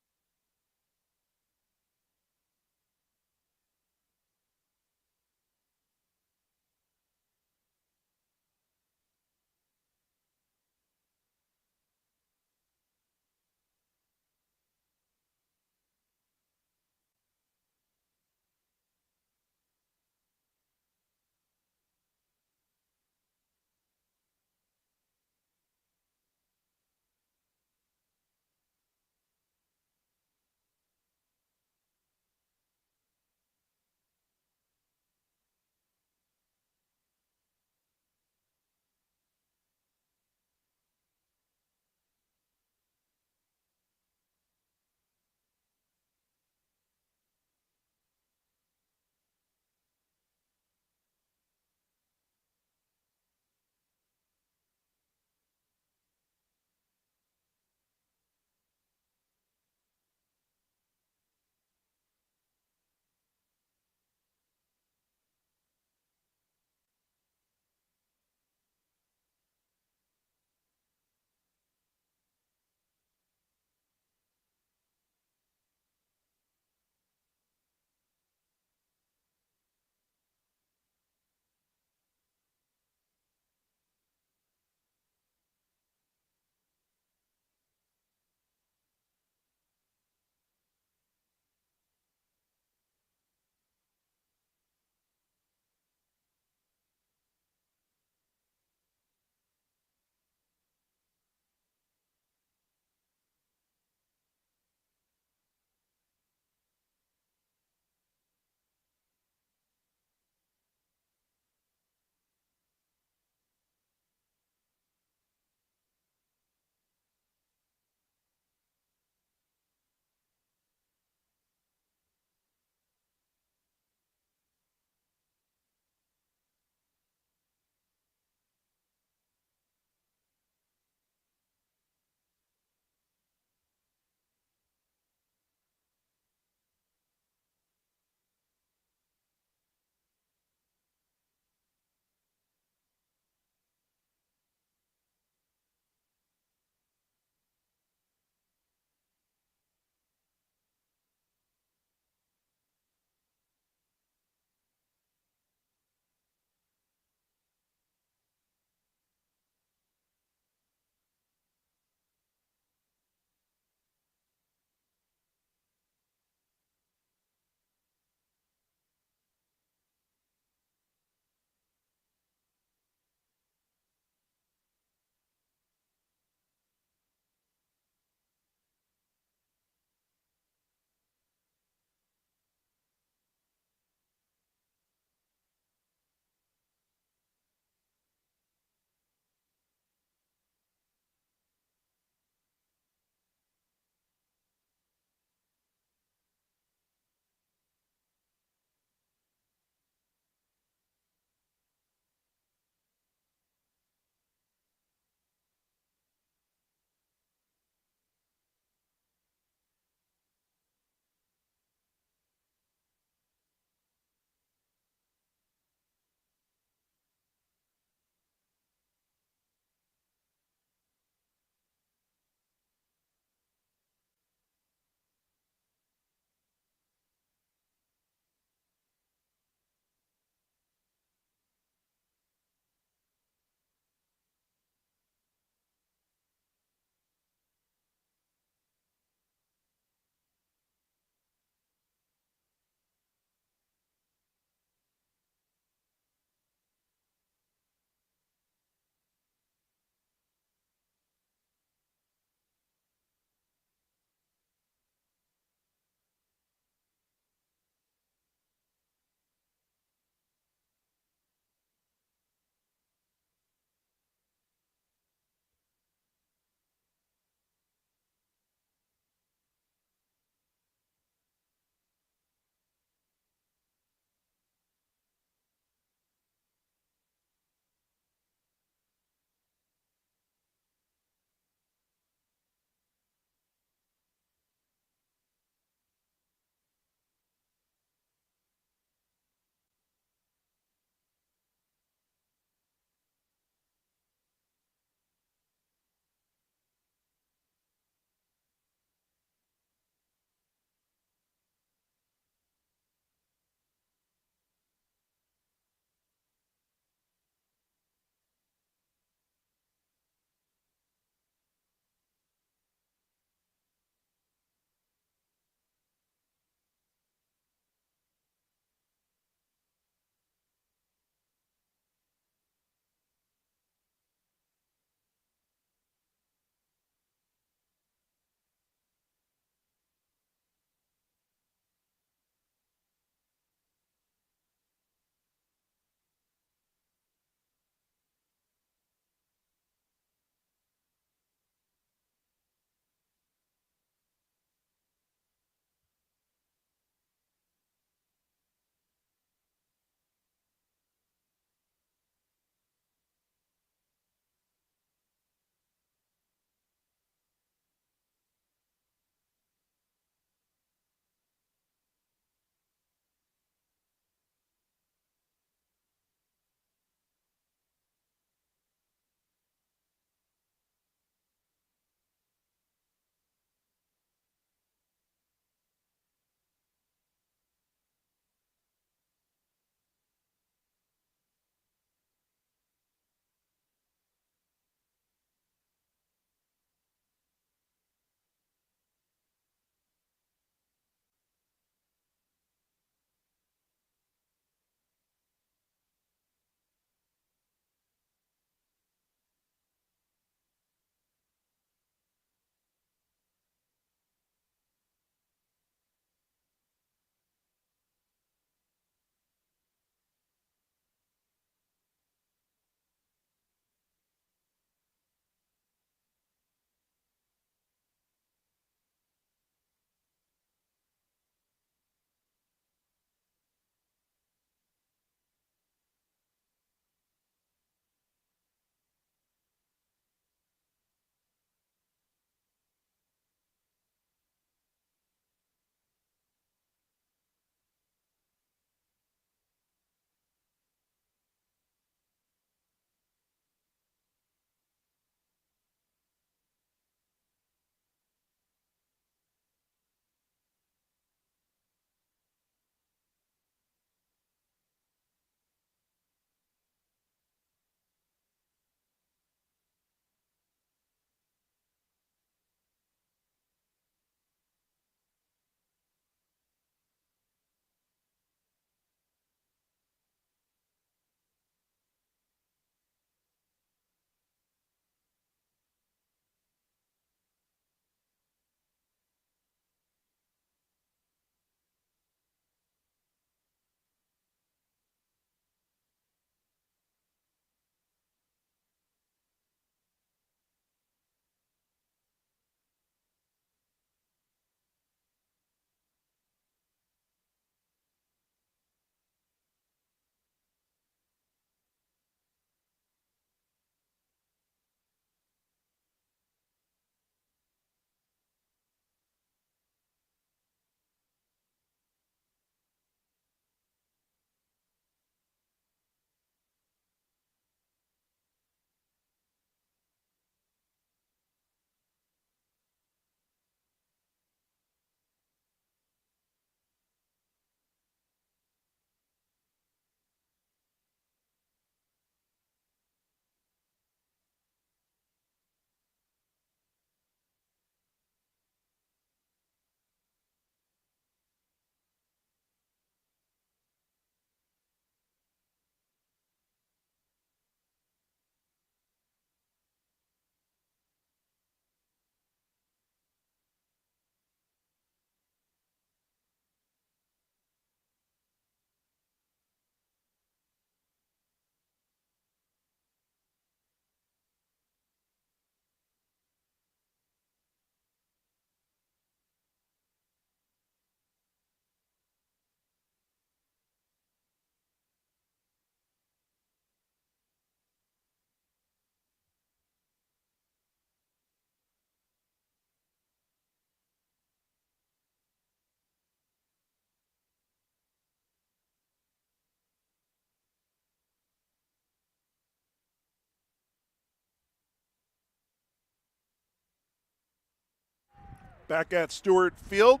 back at Stewart Field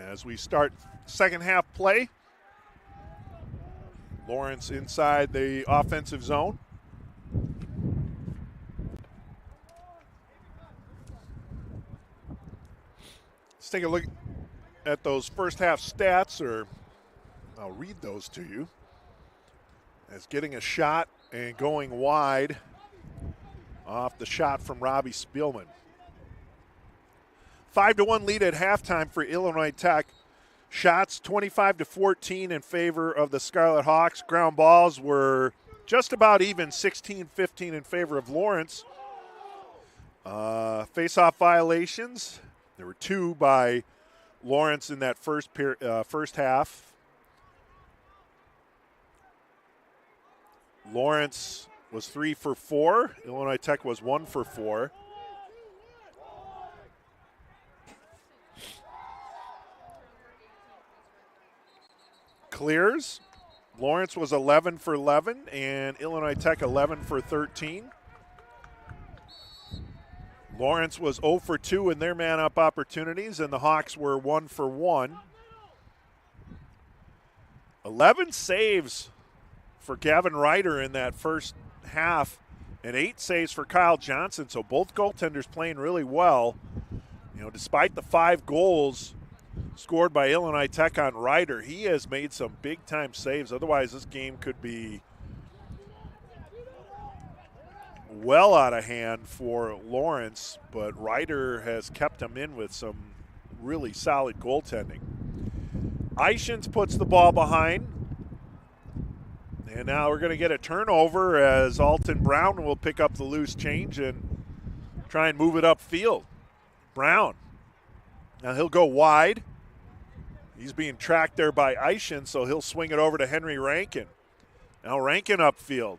as we start second half play. Lawrence inside the offensive zone. Let's take a look at those first half stats, or I'll read those to you. As getting a shot and going wide off the shot from Robbie Spielman. 5-1 lead at halftime for Illinois Tech. Shots 25-14 in favor of the Scarlet Hawks. Ground balls were just about even, 16-15 in favor of Lawrence. Face-off violations, there were 2 by Lawrence in that first half. Lawrence was 3 for 4. Illinois Tech was 1 for 4. Clears, Lawrence was 11 for 11, and Illinois Tech 11 for 13. Lawrence was 0 for 2 in their man-up opportunities, and the Hawks were 1 for 1. 11 saves for Gavin Ryder in that first half, and 8 saves for Kyle Johnson, so both goaltenders playing really well. You know, despite the 5 goals scored by Illinois Tech on Ryder, he has made some big-time saves. Otherwise, this game could be well out of hand for Lawrence, but Ryder has kept him in with some really solid goaltending. Ishins puts the ball behind, and now we're going to get a turnover as Alton Brown will pick up the loose change and try and move it upfield. Brown. Now he'll go wide. He's being tracked there by Ishins, so he'll swing it over to Henry Rankin. Now Rankin upfield.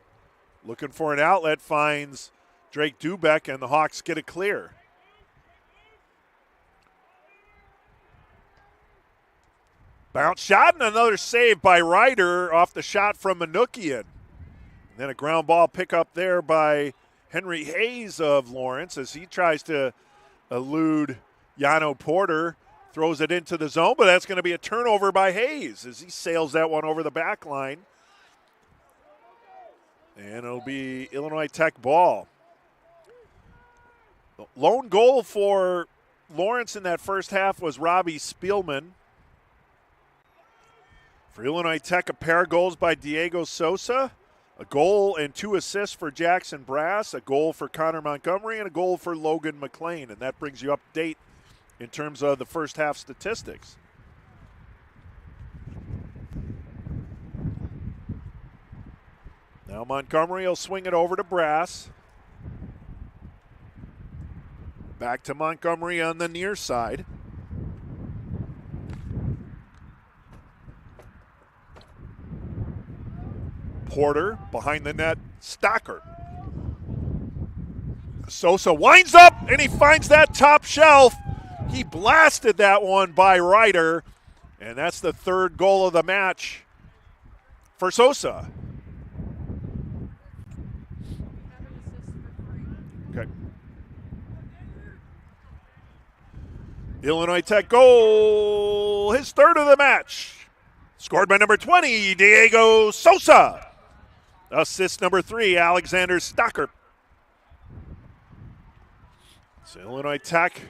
Looking for an outlet, finds Drake Dubeck, and the Hawks get it clear. Bounce shot and another save by Ryder off the shot from Manoukian. And then a ground ball pickup there by Henry Hayes of Lawrence as he tries to elude Yano Porter. Throws it into the zone, but that's going to be a turnover by Hayes as he sails that one over the back line. And it'll be Illinois Tech ball. The lone goal for Lawrence in that first half was Robbie Spielman. For Illinois Tech, a pair of goals by Diego Sosa, a goal and 2 assists for Jackson Brass, a goal for Connor Montgomery, and a goal for Logan McLean. And that brings you up to date in terms of the first half statistics. Now Montgomery will swing it over to Brass. Back to Montgomery on the near side. Porter behind the net, Stocker. Sosa winds up and he finds that top shelf. He blasted that one by Ryder, and that's the 3rd goal of the match for Sosa. Okay. Illinois Tech goal, his 3rd of the match. Scored by number 20, Diego Sosa. Assist number 3, Alexander Stocker. So Illinois Tech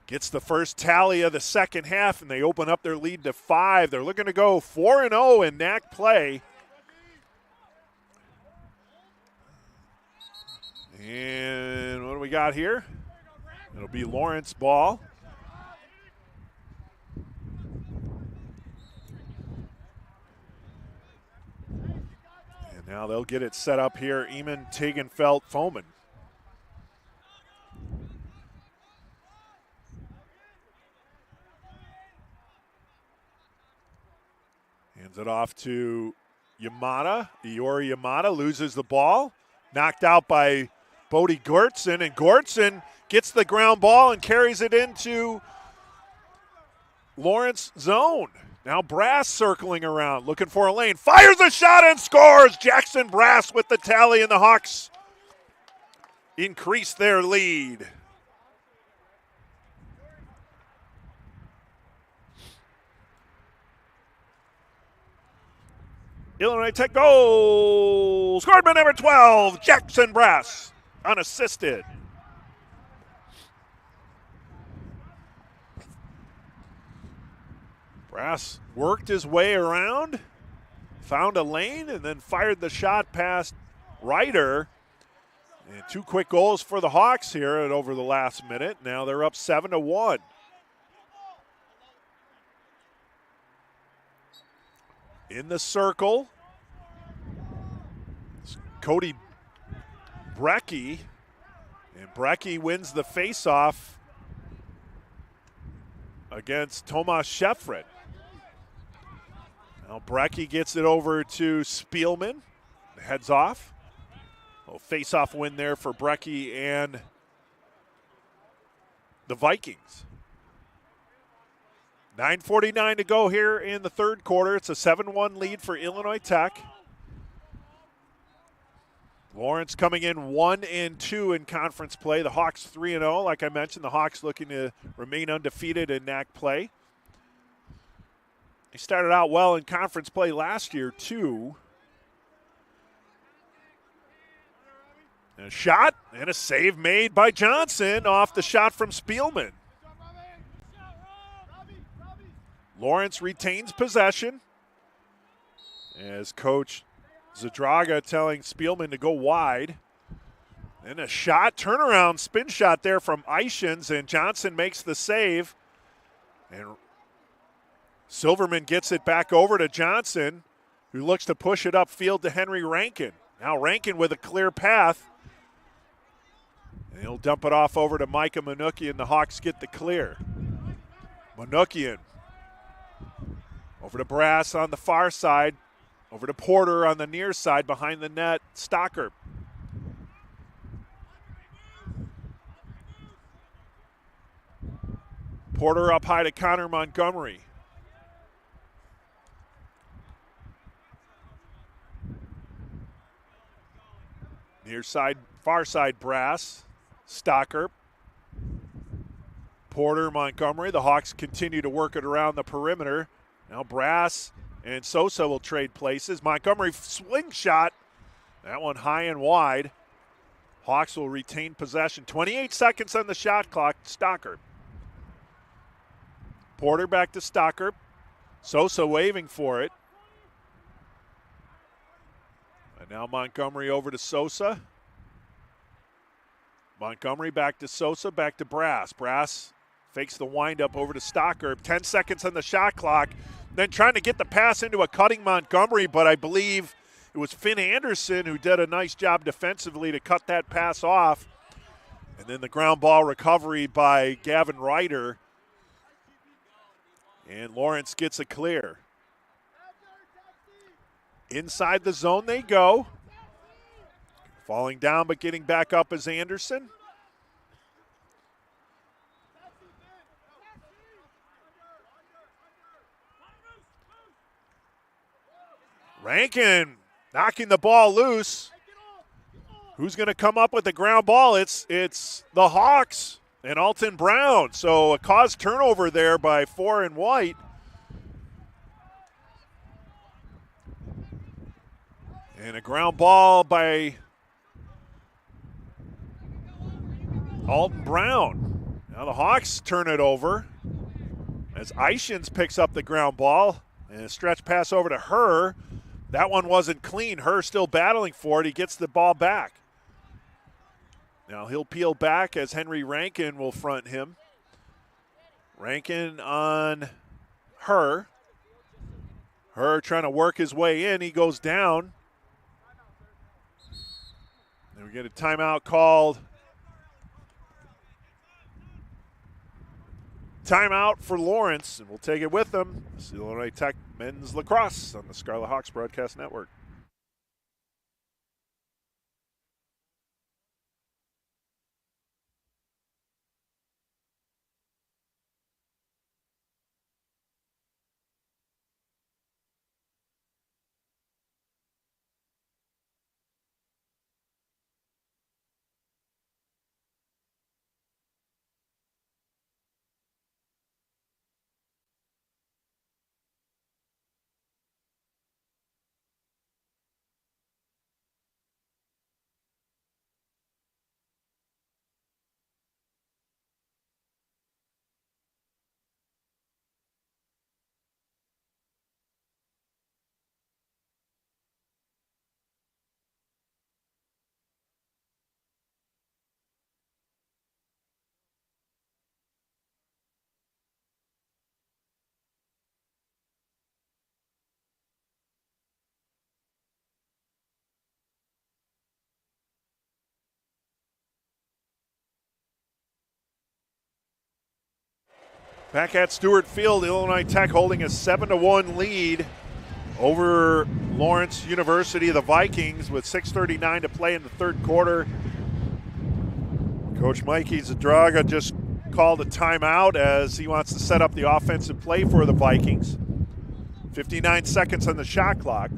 gets the first tally of the second half, and they open up their lead to 5. They're looking to go 4-0 in NAC play. And what do we got here? It'll be Lawrence ball. And now they'll get it set up here. Eamon Tegenfeld-Foman. Hands it off to Yamada. Iori Yamada loses the ball. Knocked out by Bodie Gortson, and Gortson gets the ground ball and carries it into Lawrence zone. Now Brass circling around, looking for a lane. Fires a shot and scores! Jackson Brass with the tally, and the Hawks increase their lead. Illinois Tech goal! Scored by number 12, Jackson Brass, unassisted. Brass worked his way around, found a lane, and then fired the shot past Ryder. And 2 quick goals for the Hawks here at over the last minute. Now they're up 7-1. In the circle, Cody Brecky, and Brecky wins the faceoff against Tomas Sheffred. Now Brecky gets it over to Spielman, heads off. A face-off win there for Brecky and the Vikings. 9:49 to go here in the third quarter. It's a 7-1 lead for Illinois Tech. Lawrence coming in 1-2 in conference play. The Hawks 3-0. Like I mentioned, the Hawks looking to remain undefeated in NAC play. They started out well in conference play last year, too. And a shot and a save made by Johnson off the shot from Spielman. Lawrence retains possession as Coach Zadraga telling Spielman to go wide. And a shot, turnaround spin shot there from Ishins, and Johnson makes the save. And Silverman gets it back over to Johnson, who looks to push it upfield to Henry Rankin. Now Rankin with a clear path. And he'll dump it off over to Micah Manukian. The Hawks get the clear. Manukian over to Brass on the far side. Over to Porter on the near side behind the net. Stocker. Porter up high to Connor Montgomery. Near side, far side Brass. Stocker. Porter, Montgomery. The Hawks continue to work it around the perimeter. Now Brass and Sosa will trade places. Montgomery swing shot. That one high and wide. Hawks will retain possession. 28 seconds on the shot clock. Stocker. Porter back to Stocker. Sosa waving for it. And now Montgomery over to Sosa. Montgomery back to Sosa, back to Brass. Brass fakes the windup over to Stocker. 10 seconds on the shot clock. Then trying to get the pass into a cutting Montgomery, but I believe it was Finn Anderson who did a nice job defensively to cut that pass off. And then the ground ball recovery by Gavin Ryder. And Lawrence gets a clear. Inside the zone they go. Falling down but getting back up is Anderson. Rankin knocking the ball loose. Who's going to come up with the ground ball? It's the Hawks and Alton Brown. So a caused turnover there by Four and White. And a ground ball by Alton Brown. Now the Hawks turn it over as Ishins picks up the ground ball. And a stretch pass over to Herr. That one wasn't clean. Herr still battling for it. He gets the ball back. Now he'll peel back as Henry Rankin will front him. Rankin on Herr. Herr trying to work his way in. He goes down. And we get a timeout called. Timeout for Lawrence, and we'll take it with them. This is Illinois Tech Men's Lacrosse on the Scarlet Hawks Broadcast Network. Back at Stewart Field, Illinois Tech holding a 7-1 lead over Lawrence University, the Vikings, with 6:39 to play in the third quarter. Coach Mikey Zadraga just called a timeout as he wants to set up the offensive play for the Vikings. 59 seconds on the shot clock.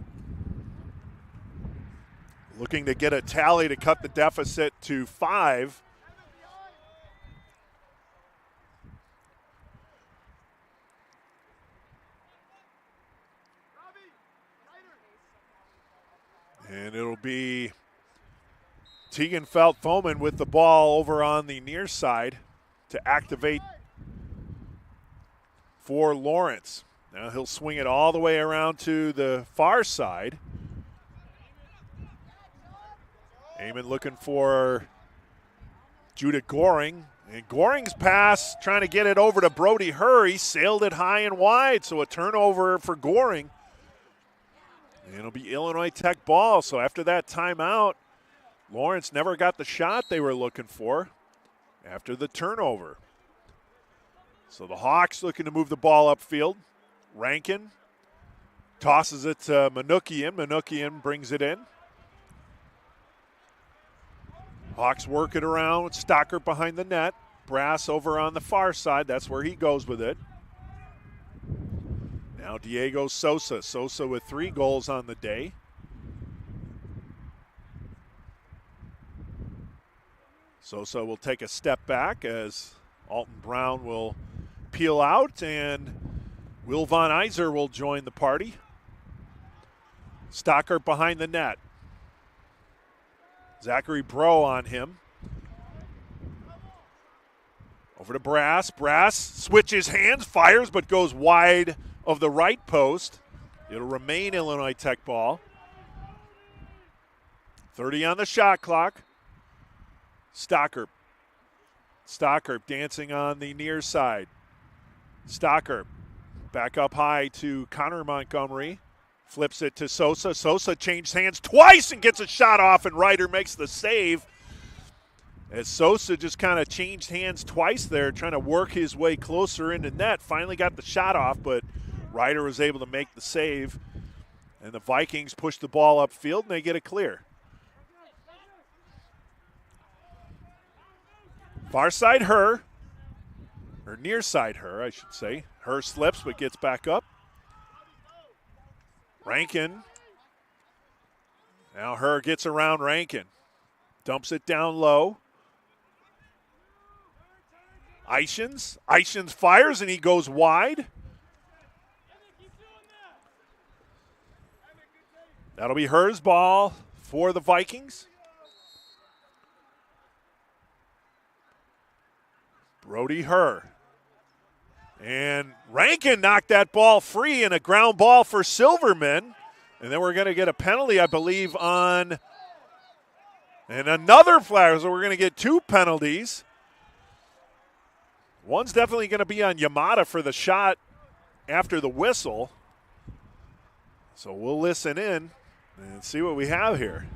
Looking to get a tally to cut the deficit to 5. And it'll be Tegan Felt-Foman with the ball over on the near side to activate for Lawrence. Now he'll swing it all the way around to the far side. Eamon looking for Judah Goring. And Goring's pass, trying to get it over to Brody Herr. He sailed it high and wide, so a turnover for Goring. And it'll be Illinois Tech ball. So after that timeout, Lawrence never got the shot they were looking for after the turnover. So the Hawks looking to move the ball upfield. Rankin tosses it to Manukian. Manukian brings it in. Hawks work it around with Stocker behind the net. Brass over on the far side. That's where he goes with it. Now Diego Sosa. Sosa with 3 goals on the day. Sosa will take a step back as Alton Brown will peel out, and Will Von Iser will join the party. Stocker behind the net. Zachary Bro on him. Over to Brass. Brass switches hands, fires, but goes wide of the right post. It'll remain Illinois Tech ball. 30 on the shot clock. Stocker. Stocker dancing on the near side. Stocker back up high to Connor Montgomery. Flips it to Sosa. Sosa changed hands twice and gets a shot off, and Ryder makes the save. As Sosa just kind of changed hands twice there, trying to work his way closer into net. Finally got the shot off, but Ryder was able to make the save. And the Vikings push the ball upfield, and they get it clear. Far side Herr, or near side Herr, I should say. Herr slips but gets back up. Rankin. Now Herr gets around Rankin. Dumps it down low. Ishins. Ishins fires and he goes wide. That'll be Herr's ball for the Vikings. Brody Herr. And Rankin knocked that ball free in a ground ball for Silverman. And then we're going to get a penalty, I believe, on and another flag. So we're going to get 2 penalties. One's definitely going to be on Yamada for the shot after the whistle. So we'll listen in and see what we have here.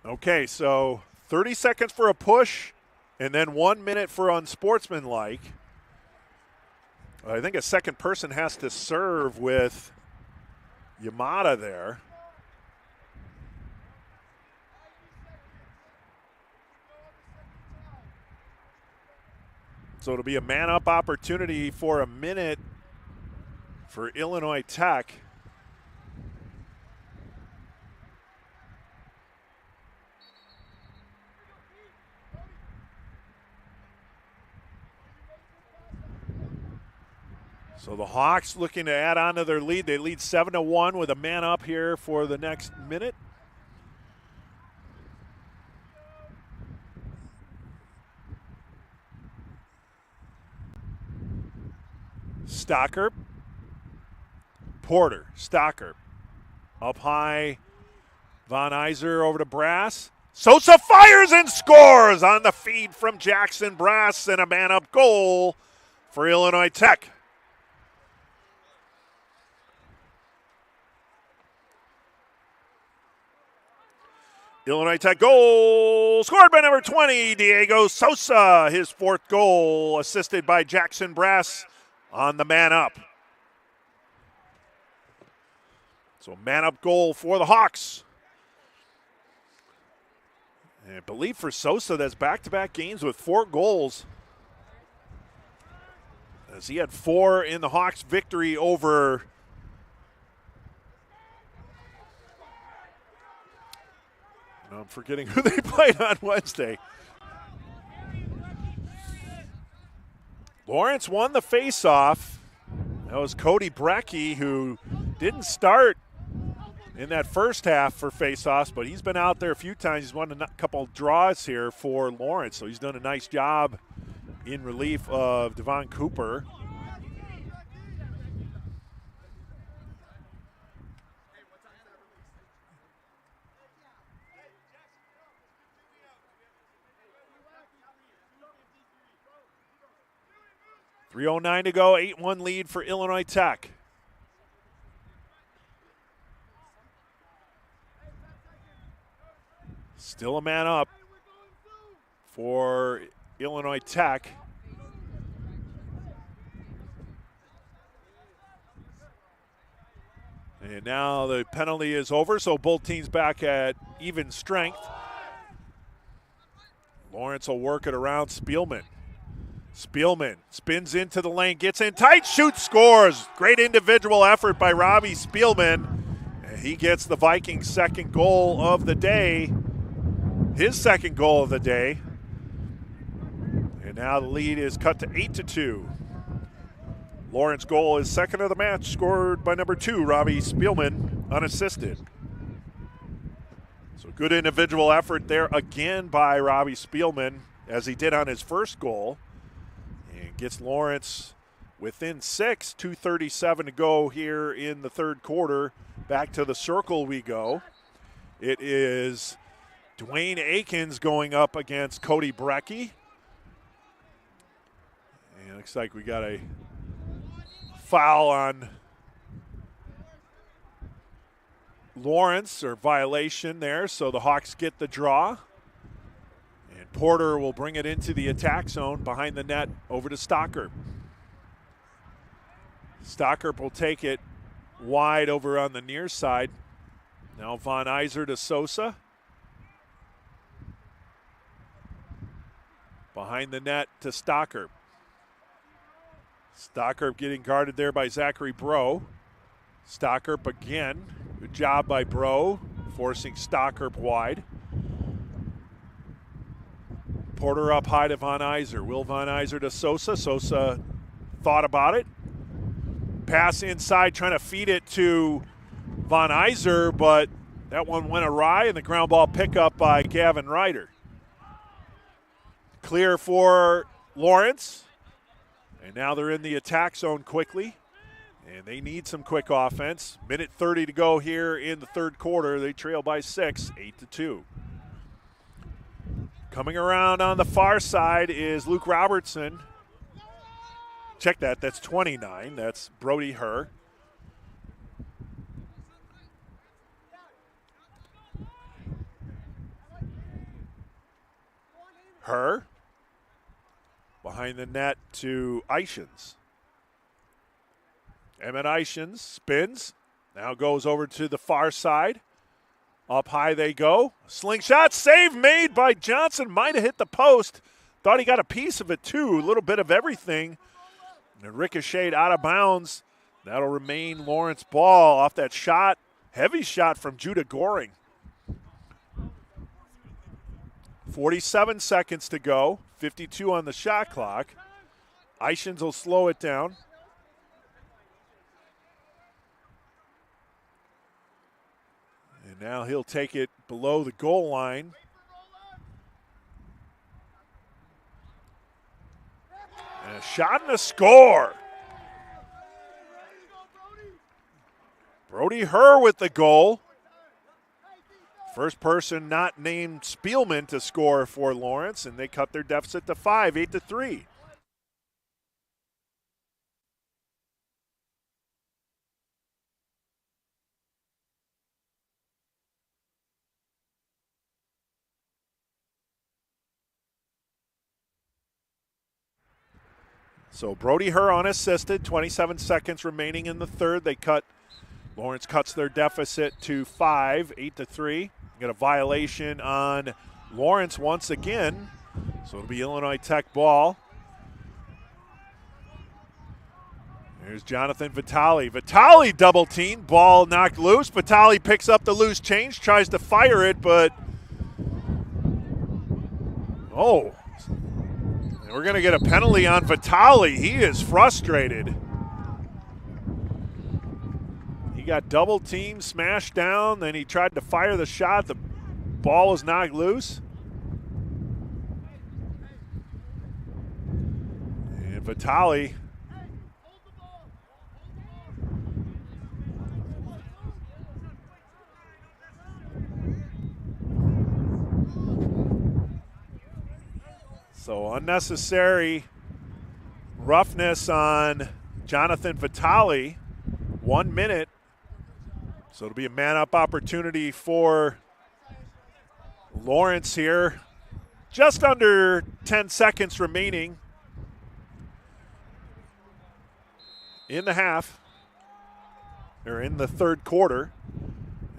Okay, so 30 seconds for a push and then 1 minute for unsportsmanlike. I think a second person has to serve with Yamada there. So it'll be a man-up opportunity for a minute for Illinois Tech. So the Hawks looking to add on to their lead. They lead 7-1 with a man up here for the next minute. Stocker. Porter. Stocker. Up high. Von Iser over to Brass. Sosa fires and scores on the feed from Jackson Brass, and a man-up goal for Illinois Tech. Illinois Tech goal scored by number 20, Diego Sosa. His fourth goal, assisted by Jackson Brass on the man-up. So man-up goal for the Hawks. And I believe for Sosa, that's back-to-back games with 4 goals, as he had 4 in the Hawks' victory over I'm forgetting who they played on Wednesday. Lawrence won the face-off. That was Cody Brecky, who didn't start in that first half for face-offs, but he's been out there a few times. He's won a couple of draws here for Lawrence, so he's done a nice job in relief of Devon Cooper. .309 to go, 8-1 lead for Illinois Tech. Still a man up for Illinois Tech. And now the penalty is over, so both teams back at even strength. Lawrence will work it around Spielman. Spielman spins into the lane, gets in tight, shoots, scores. Great individual effort by Robbie Spielman. And he gets the Vikings' second goal of the day. His second goal of the day. And now the lead is cut to 8-2. Lawrence goal is second of the match, scored by number 2, Robbie Spielman, unassisted. So good individual effort there again by Robbie Spielman, as he did on his first goal. And gets Lawrence within 6, 2:37 to go here in the third quarter. Back to the circle we go. It is Dwayne Akins going up against Cody Brecky. And it looks like we got a foul on Lawrence, or violation there, so the Hawks get the draw. And Porter will bring it into the attack zone behind the net over to Stocker. Stocker will take it wide over on the near side. Now Von Iser to Sosa. Behind the net to Stocker. Stockerp getting guarded there by Zachary Bro. Stockerp again. Good job by Bro, forcing Stockerp wide. Porter up high to Von Iser. Will Von Iser to Sosa. Sosa thought about it. Pass inside, trying to feed it to Von Iser, but that one went awry, and the ground ball pickup by Gavin Ryder. Clear for Lawrence. And now they're in the attack zone quickly, and they need some quick offense. Minute 30 to go here in the third quarter. They trail by 6, 8-2. Coming around on the far side is Luke Robertson. Check that, that's 29. That's Brody Herr. Herr. Behind the net to Ishins. Emmett Ishins spins. Now goes over to the far side. Up high they go. Slingshot save made by Johnson. Might have hit the post. Thought he got a piece of it too. A little bit of everything. And ricocheted out of bounds. That'll remain Lawrence ball off that shot. Heavy shot from Judah Goring. 47 seconds to go. 52 on the shot clock. Ishins will slow it down. And now he'll take it below the goal line. And a shot and a score. Brody Herr with the goal. First person not named Spielman to score for Lawrence, and they cut their deficit to 5, 8-3. So Brody Herr unassisted, 27 seconds remaining in the third. Lawrence cuts their deficit to 5, 8-3. Got a violation on Lawrence once again. So it'll be Illinois Tech ball. There's Jonathan Vitale. Vitale double team, ball knocked loose. Vitale picks up the loose change, tries to fire it, but and we're going to get a penalty on Vitale. He is frustrated. He got double teamed, smashed down, then he tried to fire the shot. The ball was knocked loose. And Vitale so unnecessary roughness on Jonathan Vitale. 1 minute. So it'll be a man-up opportunity for Lawrence here. Just under 10 seconds remaining in the half, or in the third quarter.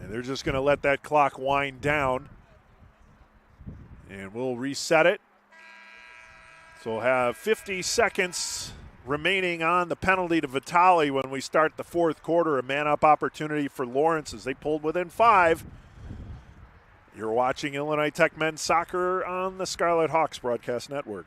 And they're just going to let that clock wind down. And we'll reset it. So we'll have 50 seconds remaining on the penalty to Vitale when we start the fourth quarter. A man-up opportunity for Lawrence as they pulled within 5. You're watching Illinois Tech men's soccer on the Scarlet Hawks Broadcast Network.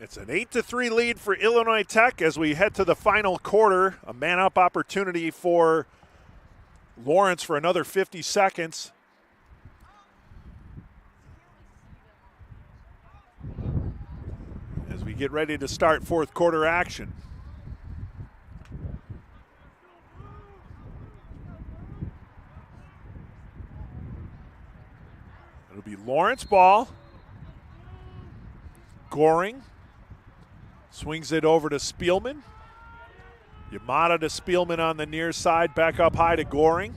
It's an 8-3 lead for Illinois Tech as we head to the final quarter. A man-up opportunity for Lawrence for another 50 seconds. As we get ready to start fourth quarter action. It'll be Lawrence ball. Goring swings it over to Spielman. Yamada to Spielman on the near side, back up high to Goring.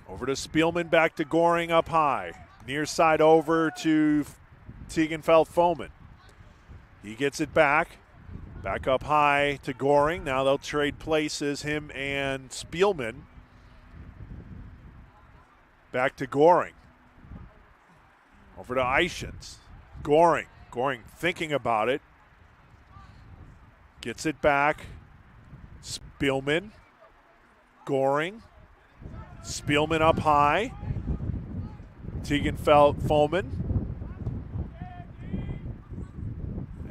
Over to Spielman, back to Goring up high. Near side over to Tegenfeld-Foman. He gets it back up high to Goring. Now they'll trade places, him and Spielman. Back to Goring. Over to Eichens. Goring thinking about it. Gets it back. Spielman. Goring. Spielman up high. Tegenfeld-Foman.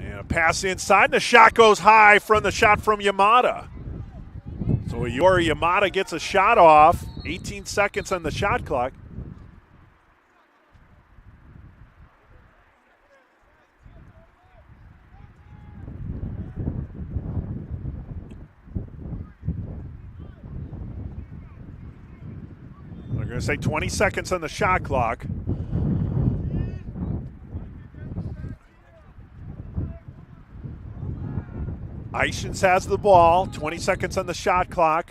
And a A pass inside, and the shot goes high from the shot from Yamada. So Yori Yamada gets a shot off. 18 seconds on the shot clock. We're going to say 20 seconds on the shot clock. Ishins has the ball. 20 seconds on the shot clock.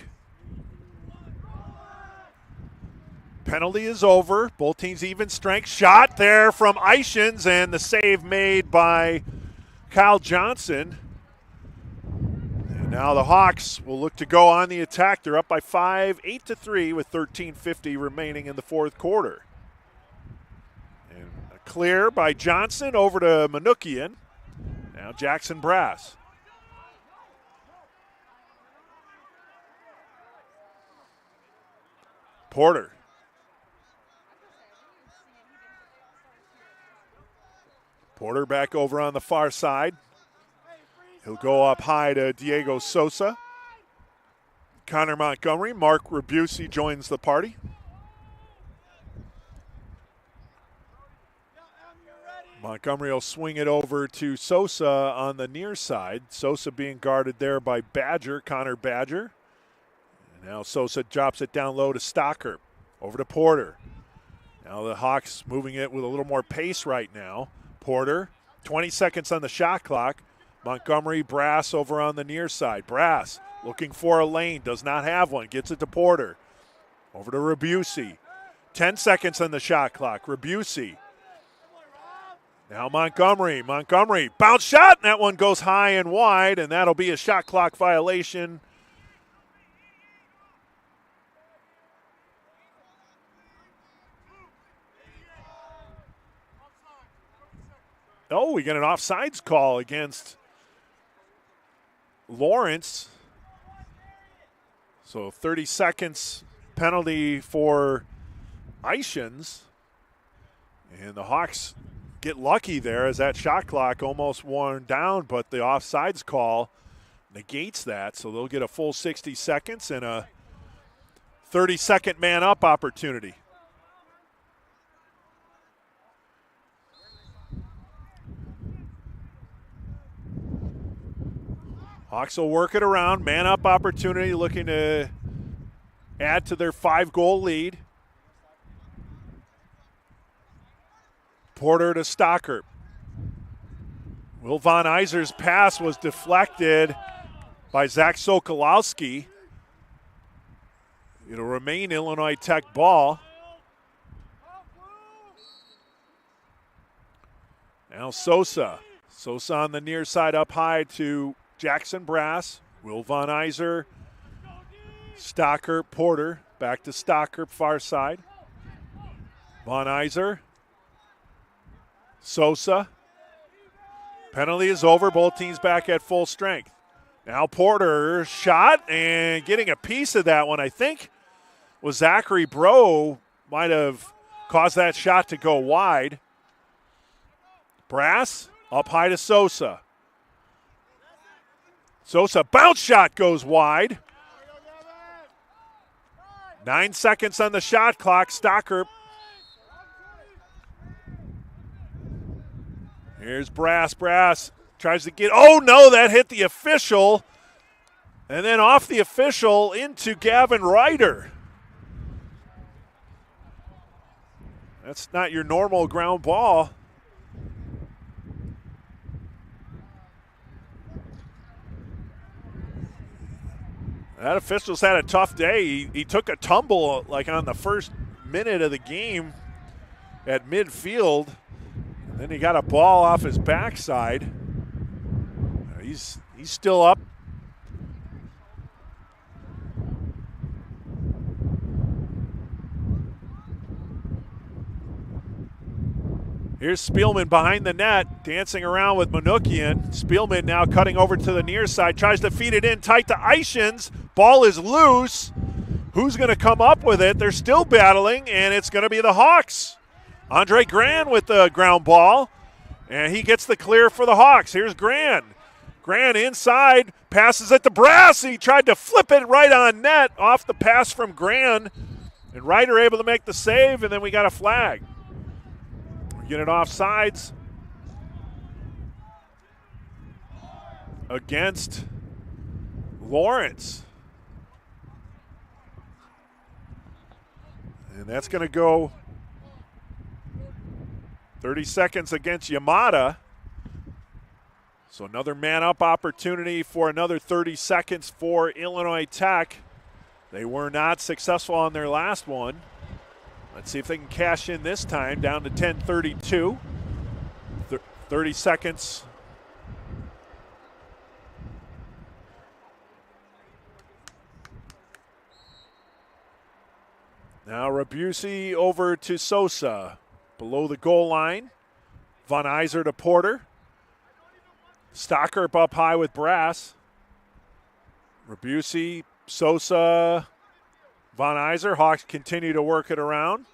Penalty is over. Both teams even strength. Shot there from Ishins, and the save made by Kyle Johnson. And now the Hawks will look to go on the attack. They're up by 5, 8-3 with 13:50 remaining in the fourth quarter. And a clear by Johnson over to Manukian. Now Jackson Brass. Porter. Porter back over on the far side. He'll go up high to Diego Sosa. Connor Montgomery, Mark Rebusi joins the party. Montgomery will swing it over to Sosa on the near side. Sosa being guarded there by Badger, Connor Badger. Now Sosa drops it down low to Stocker. Over to Porter. Now the Hawks moving it with a little more pace right now. Porter, 20 seconds on the shot clock. Montgomery, Brass over on the near side. Brass looking for a lane, does not have one. Gets it to Porter. Over to Rebusi. 10 seconds on the shot clock. Rebusi. Now Montgomery. Montgomery, bounce shot, and that one goes high and wide, and that'll be a shot clock violation. Oh, we get an offsides call against Lawrence. So 30 seconds penalty for Ishins. And the Hawks get lucky there as that shot clock almost worn down, but the offsides call negates that. So they'll get a full 60 seconds and a 30-second man-up opportunity. Hawks will work it around. Man-up opportunity, looking to add to their 5-goal lead. Porter to Stocker. Will Von Iser's pass was deflected by Zach Sokolowski. It'll remain Illinois Tech ball. Now Sosa. Sosa on the near side up high to Jackson Brass, Will Von Iser, Stocker, Porter, back to Stocker, far side. Von Iser, Sosa. Penalty is over, both teams back at full strength. Now Porter, shot, and getting a piece of that one, I think, was Zachary Bro, might have caused that shot to go wide. Brass, up high to Sosa. Sosa, bounce shot goes wide. 9 seconds on the shot clock. Stocker. Here's Brass. Brass tries to get, oh no, that hit the official. And then off the official into Gavin Ryder. That's not your normal ground ball. That official's had a tough day. He took a tumble like on the first minute of the game at midfield. And then he got a ball off his backside. He's still up. Here's Spielman behind the net, dancing around with Manukian. Spielman now cutting over to the near side, tries to feed it in tight to Ishins. Ball is loose. Who's going to come up with it? They're still battling, and it's going to be the Hawks. Andre Gran with the ground ball. And he gets the clear for the Hawks. Here's Gran. Gran inside, passes it to Brass. He tried to flip it right on net off the pass from Gran. And Ryder able to make the save, and then we got a flag. We get it off sides against Lawrence. And that's going to go 30 seconds against Yamada. So another man-up opportunity for another 30 seconds for Illinois Tech. They were not successful on their last one. Let's see if they can cash in this time, down to 10:32. 30 seconds. Now Rabusi over to Sosa. Below the goal line. Von Iser to Porter. Stockerp up high with Brass. Rabusi, Sosa, Von Iser. Hawks continue to work it around.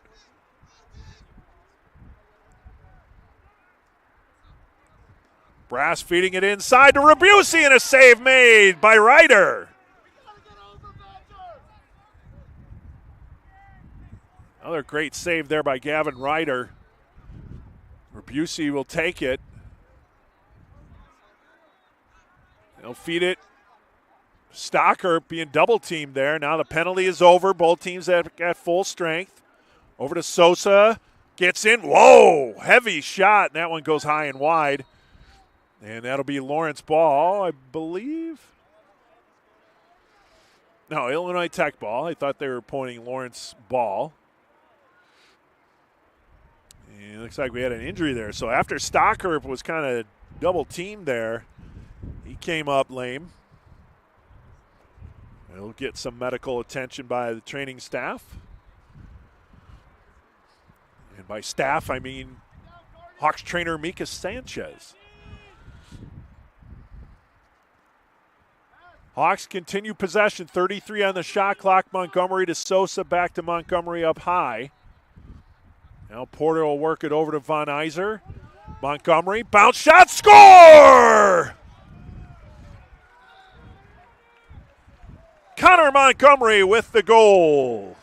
Brass feeding it inside to Rabusi, and a save made by Ryder. Another great save there by Gavin Ryder. Rabusi will take it. They'll feed it. Stocker being double teamed there. Now the penalty is over. Both teams at full strength. Over to Sosa. Gets in. Whoa! Heavy shot. And that one goes high and wide. And that'll be Lawrence ball, I believe. No, Illinois Tech ball. I thought they were pointing Lawrence ball. And it looks like we had an injury there. So after Stocker was kind of double teamed there, he came up lame. He'll get some medical attention by the training staff. And by staff, I mean Hawks trainer Mika Sanchez. Hawks continue possession, 33 on the shot clock. Montgomery to Sosa, back to Montgomery up high. Now Porter will work it over to Von Iser. Montgomery, bounce shot, score! Connor Montgomery with the goal.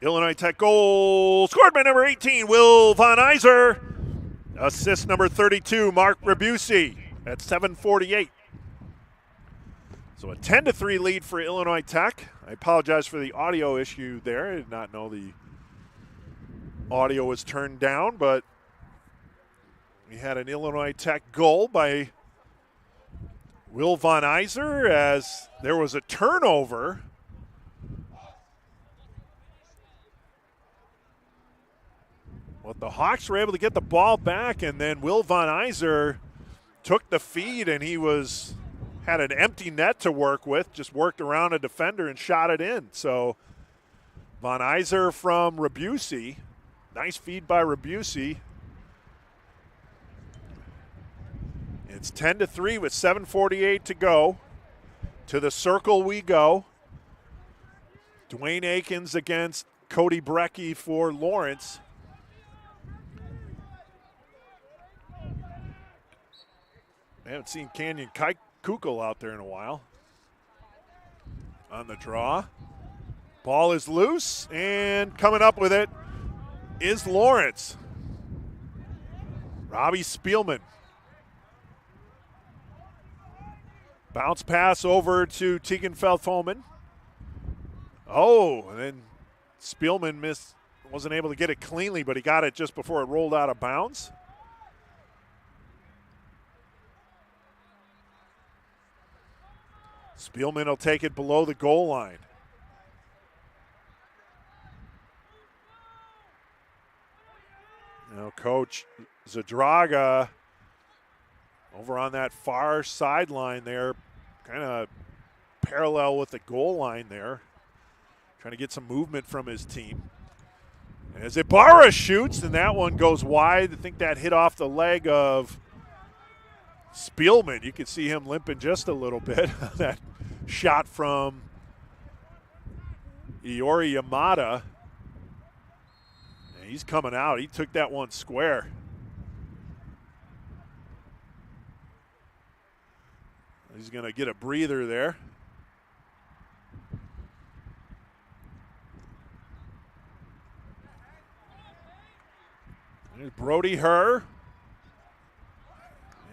Illinois Tech goal scored by number 18, Will Von Iser. Assist number 32, Mark Rabusi at 7:48. So a 10-3 lead for Illinois Tech. I apologize for the audio issue there. I did not know the audio was turned down, but we had an Illinois Tech goal by Will Von Iser as there was a turnover. But the Hawks were able to get the ball back, and then Will Von Iser took the feed, and he had an empty net to work with, just worked around a defender and shot it in. So Von Iser from Rabusi. Nice feed by Rabusi. It's 10-3 with 7:48 to go. To the circle we go. Dwayne Akins against Cody Brecky for Lawrence. I haven't seen Canyon Kukul out there in a while. On the draw. Ball is loose, and coming up with it is Lawrence. Robbie Spielman. Bounce pass over to Tegan Feldholmen. Oh, and then Spielman wasn't able to get it cleanly, but he got it just before it rolled out of bounds. Spielman will take it below the goal line. Now Coach Zadraga over on that far sideline there, kind of parallel with the goal line there, trying to get some movement from his team. As Ibarra shoots, and that one goes wide. I think that hit off the leg of Spielman. You could see him limping just a little bit. That shot from Iori Yamada. And he's coming out. He took that one square. He's going to get a breather there. There's Brody Herr.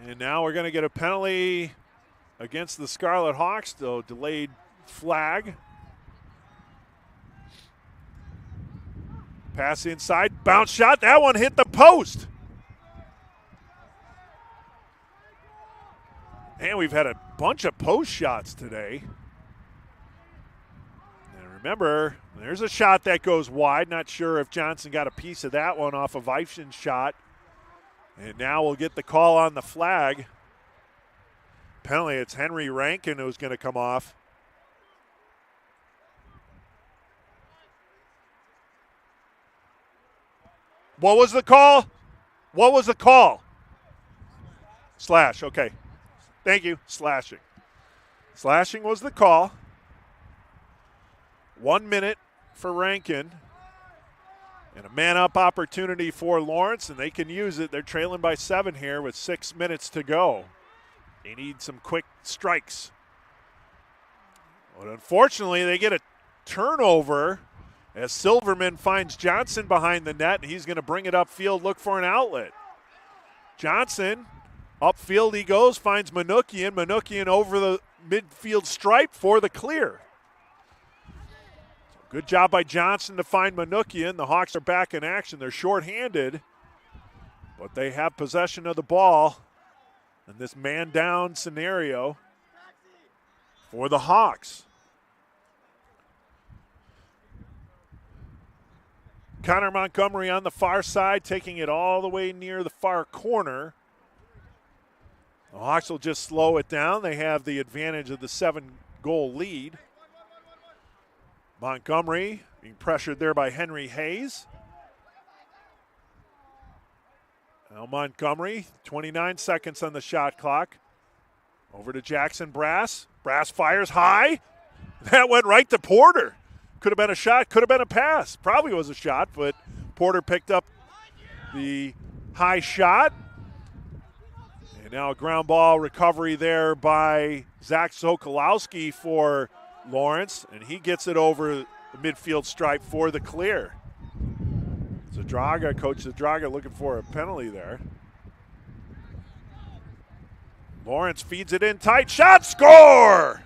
And now we're going to get a penalty against the Scarlet Hawks, though. Delayed flag. Pass inside, bounce shot. That one hit the post. And we've had a bunch of post shots today. And remember, there's a shot that goes wide. Not sure if Johnson got a piece of that one off of Eifson's shot. And now we'll get the call on the flag. Penalty, it's Henry Rankin who's going to come off. What was the call? What was the call? Slash, okay. Thank you, slashing. Slashing was the call. 1 minute for Rankin. And a man-up opportunity for Lawrence, and they can use it. They're trailing by 7 here with 6 minutes to go. They need some quick strikes. But unfortunately, they get a turnover as Silverman finds Johnson behind the net, and he's going to bring it upfield, look for an outlet. Johnson, upfield he goes, finds Manoukian. Manoukian over the midfield stripe for the clear. Good job by Johnson to find Manoukian. The Hawks are back in action. They're shorthanded, but they have possession of the ball in this man-down scenario for the Hawks. Connor Montgomery on the far side, taking it all the way near the far corner. The Hawks will just slow it down. They have the advantage of the 7-goal lead. Montgomery being pressured there by Henry Hayes. Now Montgomery, 29 seconds on the shot clock. Over to Jackson Brass. Brass fires high. That went right to Porter. Could have been a shot, could have been a pass. Probably was a shot, but Porter picked up the high shot. And now a ground ball recovery there by Zach Sokolowski for Lawrence, and he gets it over the midfield stripe for the clear. Coach Zadraga looking for a penalty there. Lawrence feeds it in tight. Shot, score!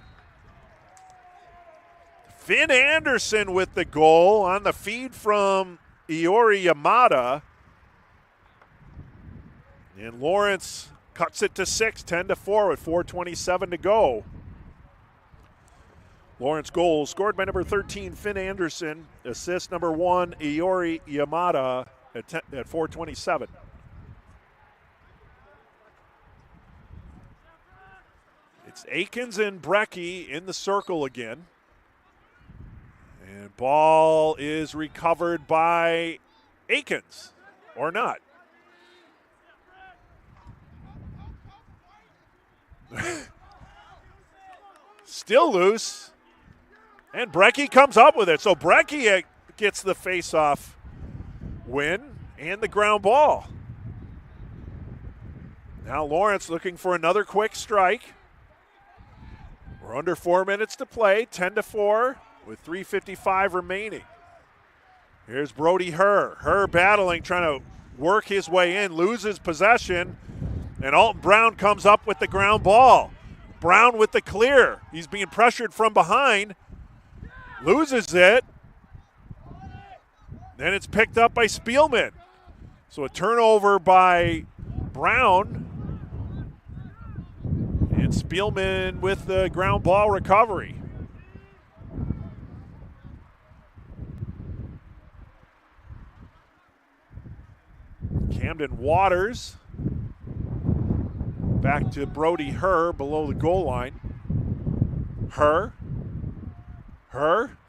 Finn Anderson with the goal on the feed from Iori Yamada. And Lawrence cuts it to 6, 10-4 with 4:27 to go. Lawrence goal scored by number 13, Finn Anderson. Assist number 1, Iori Yamada at 4:27. It's Akins and Brecky in the circle again. And ball is recovered by Akins, or not. Still loose. And Brecky comes up with it. So Brecky gets the face-off win and the ground ball. Now Lawrence looking for another quick strike. We're under 4 minutes to play, 10-4 with 3:55 remaining. Here's Brody Herr. Herr battling, trying to work his way in, loses possession, and Alton Brown comes up with the ground ball. Brown with the clear. He's being pressured from behind, loses it. Then it's picked up by Spielman. So a turnover by Brown. And Spielman with the ground ball recovery. Camden Waters back to Brody Herr below the goal line. Herr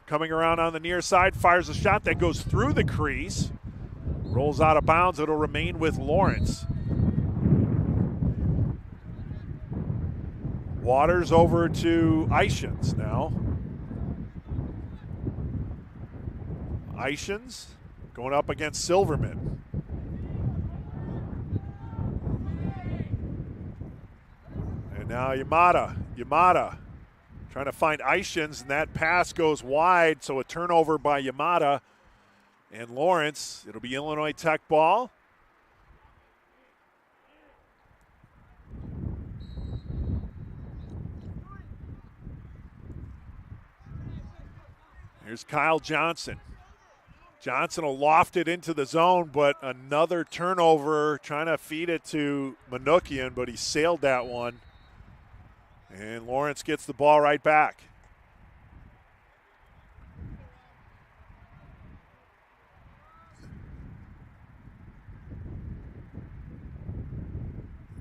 coming around on the near side, fires a shot that goes through the crease, rolls out of bounds. It'll remain with Lawrence. Waters over to Ishins now. Ishins going up against Silverman. And now Yamada trying to find Ishins, and that pass goes wide, so a turnover by Yamada and Lawrence. It'll be Illinois Tech ball. Here's Kyle Johnson. Johnson will loft it into the zone, but another turnover, trying to feed it to Manukian, but he sailed that one. And Lawrence gets the ball right back.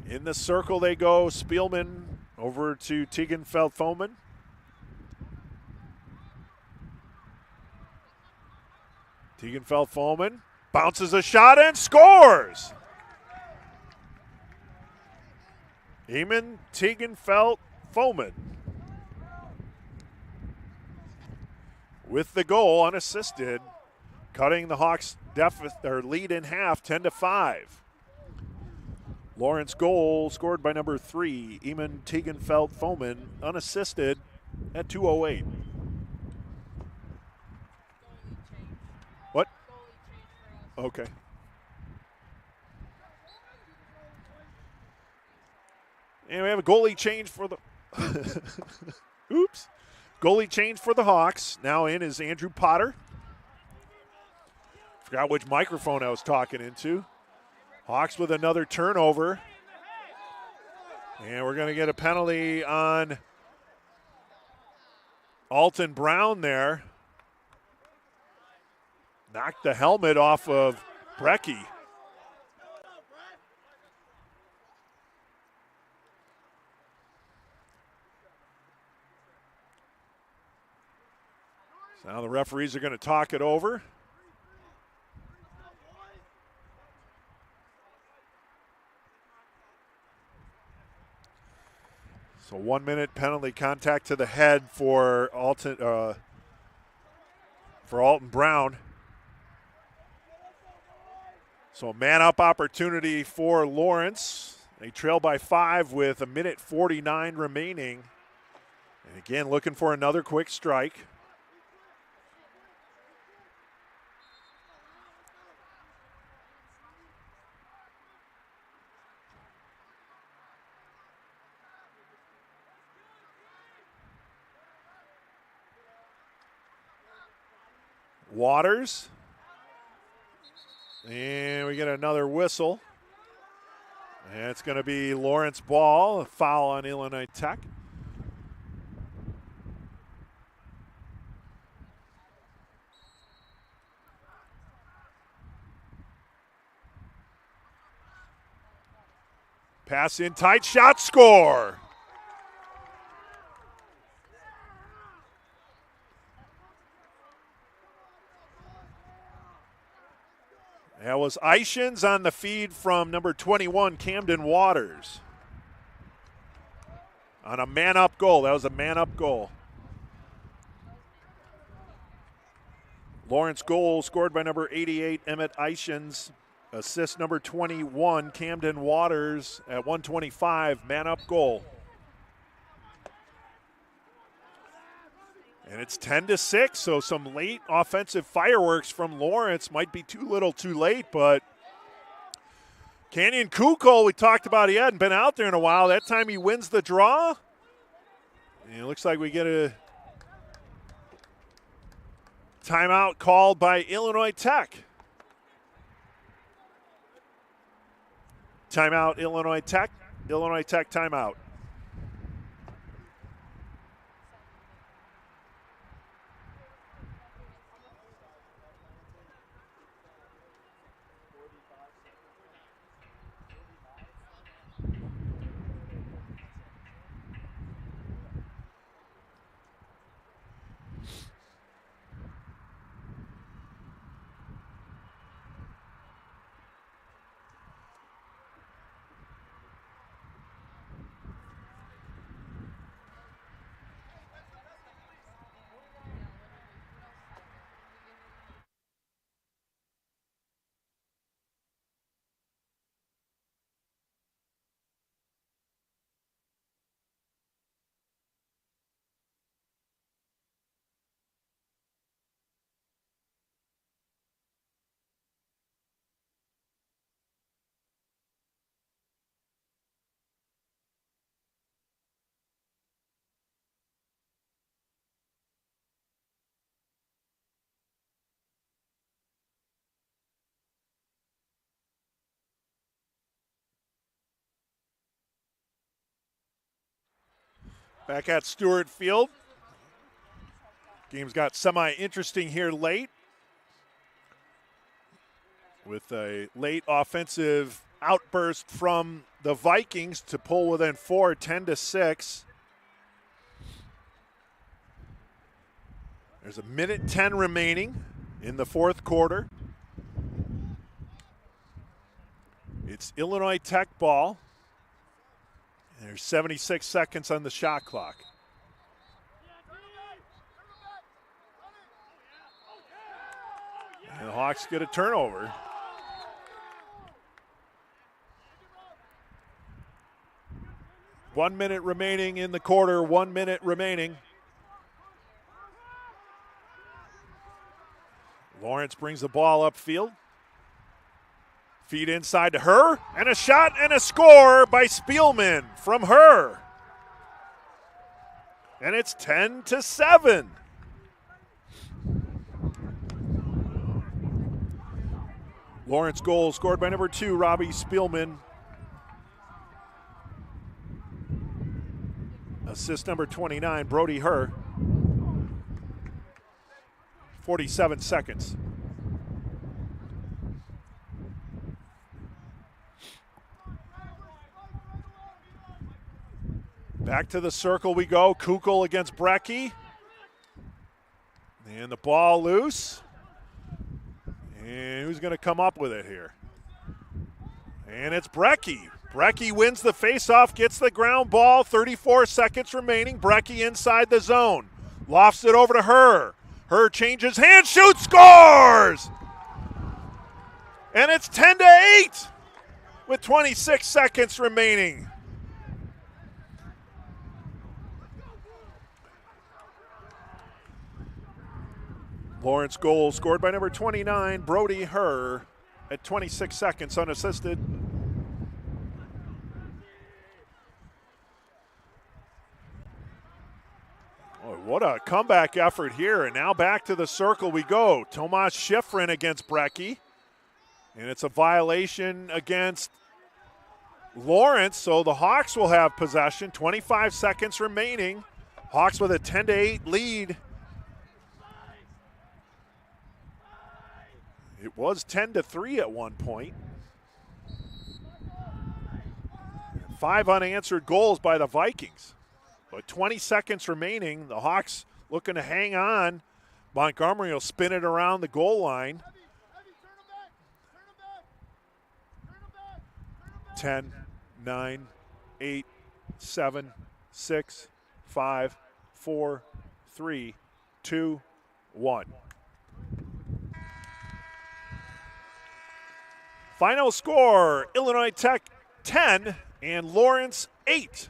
In the circle they go. Spielman over to Tegenfeld-Foman. Tegenfeld-Foman bounces a shot and scores! Eamon Tegenfeld-Foman with the goal unassisted, cutting the Hawks' lead in half, 10-5. Lawrence goal scored by number 3, Eamon Tegenfeld-Foman, unassisted at 2:08. What? Okay. And we have a goalie change for the oops. Goalie change for the Hawks. Now in is Andrew Potter. Forgot which microphone I was talking into. Hawks with another turnover. And we're going to get a penalty on Alton Brown there. Knocked the helmet off of Brecky. So now the referees are going to talk it over. So 1 minute penalty, contact to the head for Alton Brown. So a man-up opportunity for Lawrence. They trail by 5 with 1:49 remaining. And again, looking for another quick strike. Waters. And we get another whistle. And it's going to be Lawrence ball, a foul on Illinois Tech. Pass in tight, shot, score. That was Ishins on the feed from number 21, Camden Waters. On a man-up goal. That was a man-up goal. Lawrence goal scored by number 88, Emmett Ishins. Assist number 21, Camden Waters at 125, man-up goal. And it's 10-6, so some late offensive fireworks from Lawrence. Might be too little too late, but Canyon Kukul, we talked about, he hadn't been out there in a while. That time he wins the draw. And it looks like we get a timeout called by Illinois Tech. Timeout, Illinois Tech. Illinois Tech timeout. Back at Stewart Field. Game's got semi-interesting here late, with a late offensive outburst from the Vikings to pull within 4, 10-6. There's a minute 10 remaining in the fourth quarter. It's Illinois Tech ball. There's 76 seconds on the shot clock. And the Hawks get a turnover. One minute remaining in the quarter, 1 minute remaining. Lawrence brings the ball upfield. Feed inside to her, and a shot and a score by Spielman from her. And it's 10-7. Lawrence goal scored by number 2, Robbie Spielman. Assist number 29, Brody Herr. 47 seconds. Back to the circle we go. Kukul against Brecky. And the ball loose. And who's going to come up with it here? And it's Brecky. Brecky wins the faceoff, gets the ground ball. 34 seconds remaining. Brecky inside the zone. Lofts it over to Herr. Herr changes hands, shoots, scores! And it's 10-8 with 26 seconds remaining. Lawrence goal scored by number 29, Brody Herr, at 26 seconds unassisted. Oh, what a comeback effort here. And now back to the circle we go. Tomas Schifrin against Brecky. And it's a violation against Lawrence, so the Hawks will have possession. 25 seconds remaining. Hawks with a 10-8 lead. It was 10-3 at one point. 5 unanswered goals by the Vikings. But 20 seconds remaining. The Hawks looking to hang on. Montgomery will spin it around the goal line. 10, 9, 8, 7, 6, 5, 4, 3, 2, 1. Final score, Illinois Tech 10 and Lawrence 8.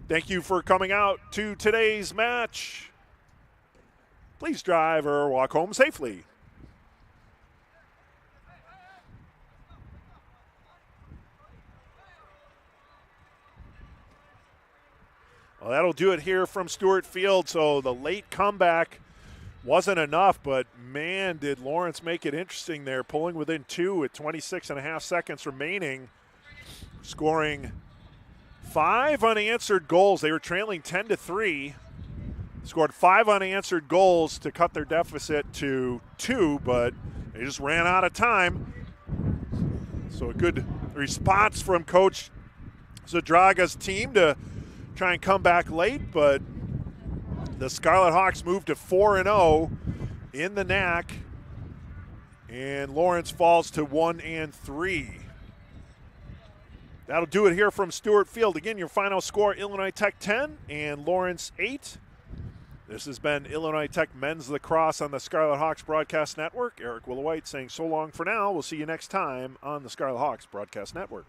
Thank you for coming out to today's match. Please drive or walk home safely. Well, that'll do it here from Stewart Field. So the late comeback wasn't enough, but man, did Lawrence make it interesting there, pulling within 2 with 26.5 seconds remaining, scoring 5 unanswered goals. They were trailing 10-3, scored 5 unanswered goals to cut their deficit to 2, but they just ran out of time. So a good response from Coach Zadraga's team to try and come back late, but the Scarlet Hawks moved to 4-0 in the NAC, and Lawrence falls to 1-3. That'll do it here from Stewart Field. Again, your final score, Illinois Tech 10 and Lawrence 8. This has been Illinois Tech Men's Lacrosse on the Scarlet Hawks Broadcast Network. Eric Willowhite saying so long for now. We'll see you next time on the Scarlet Hawks Broadcast Network.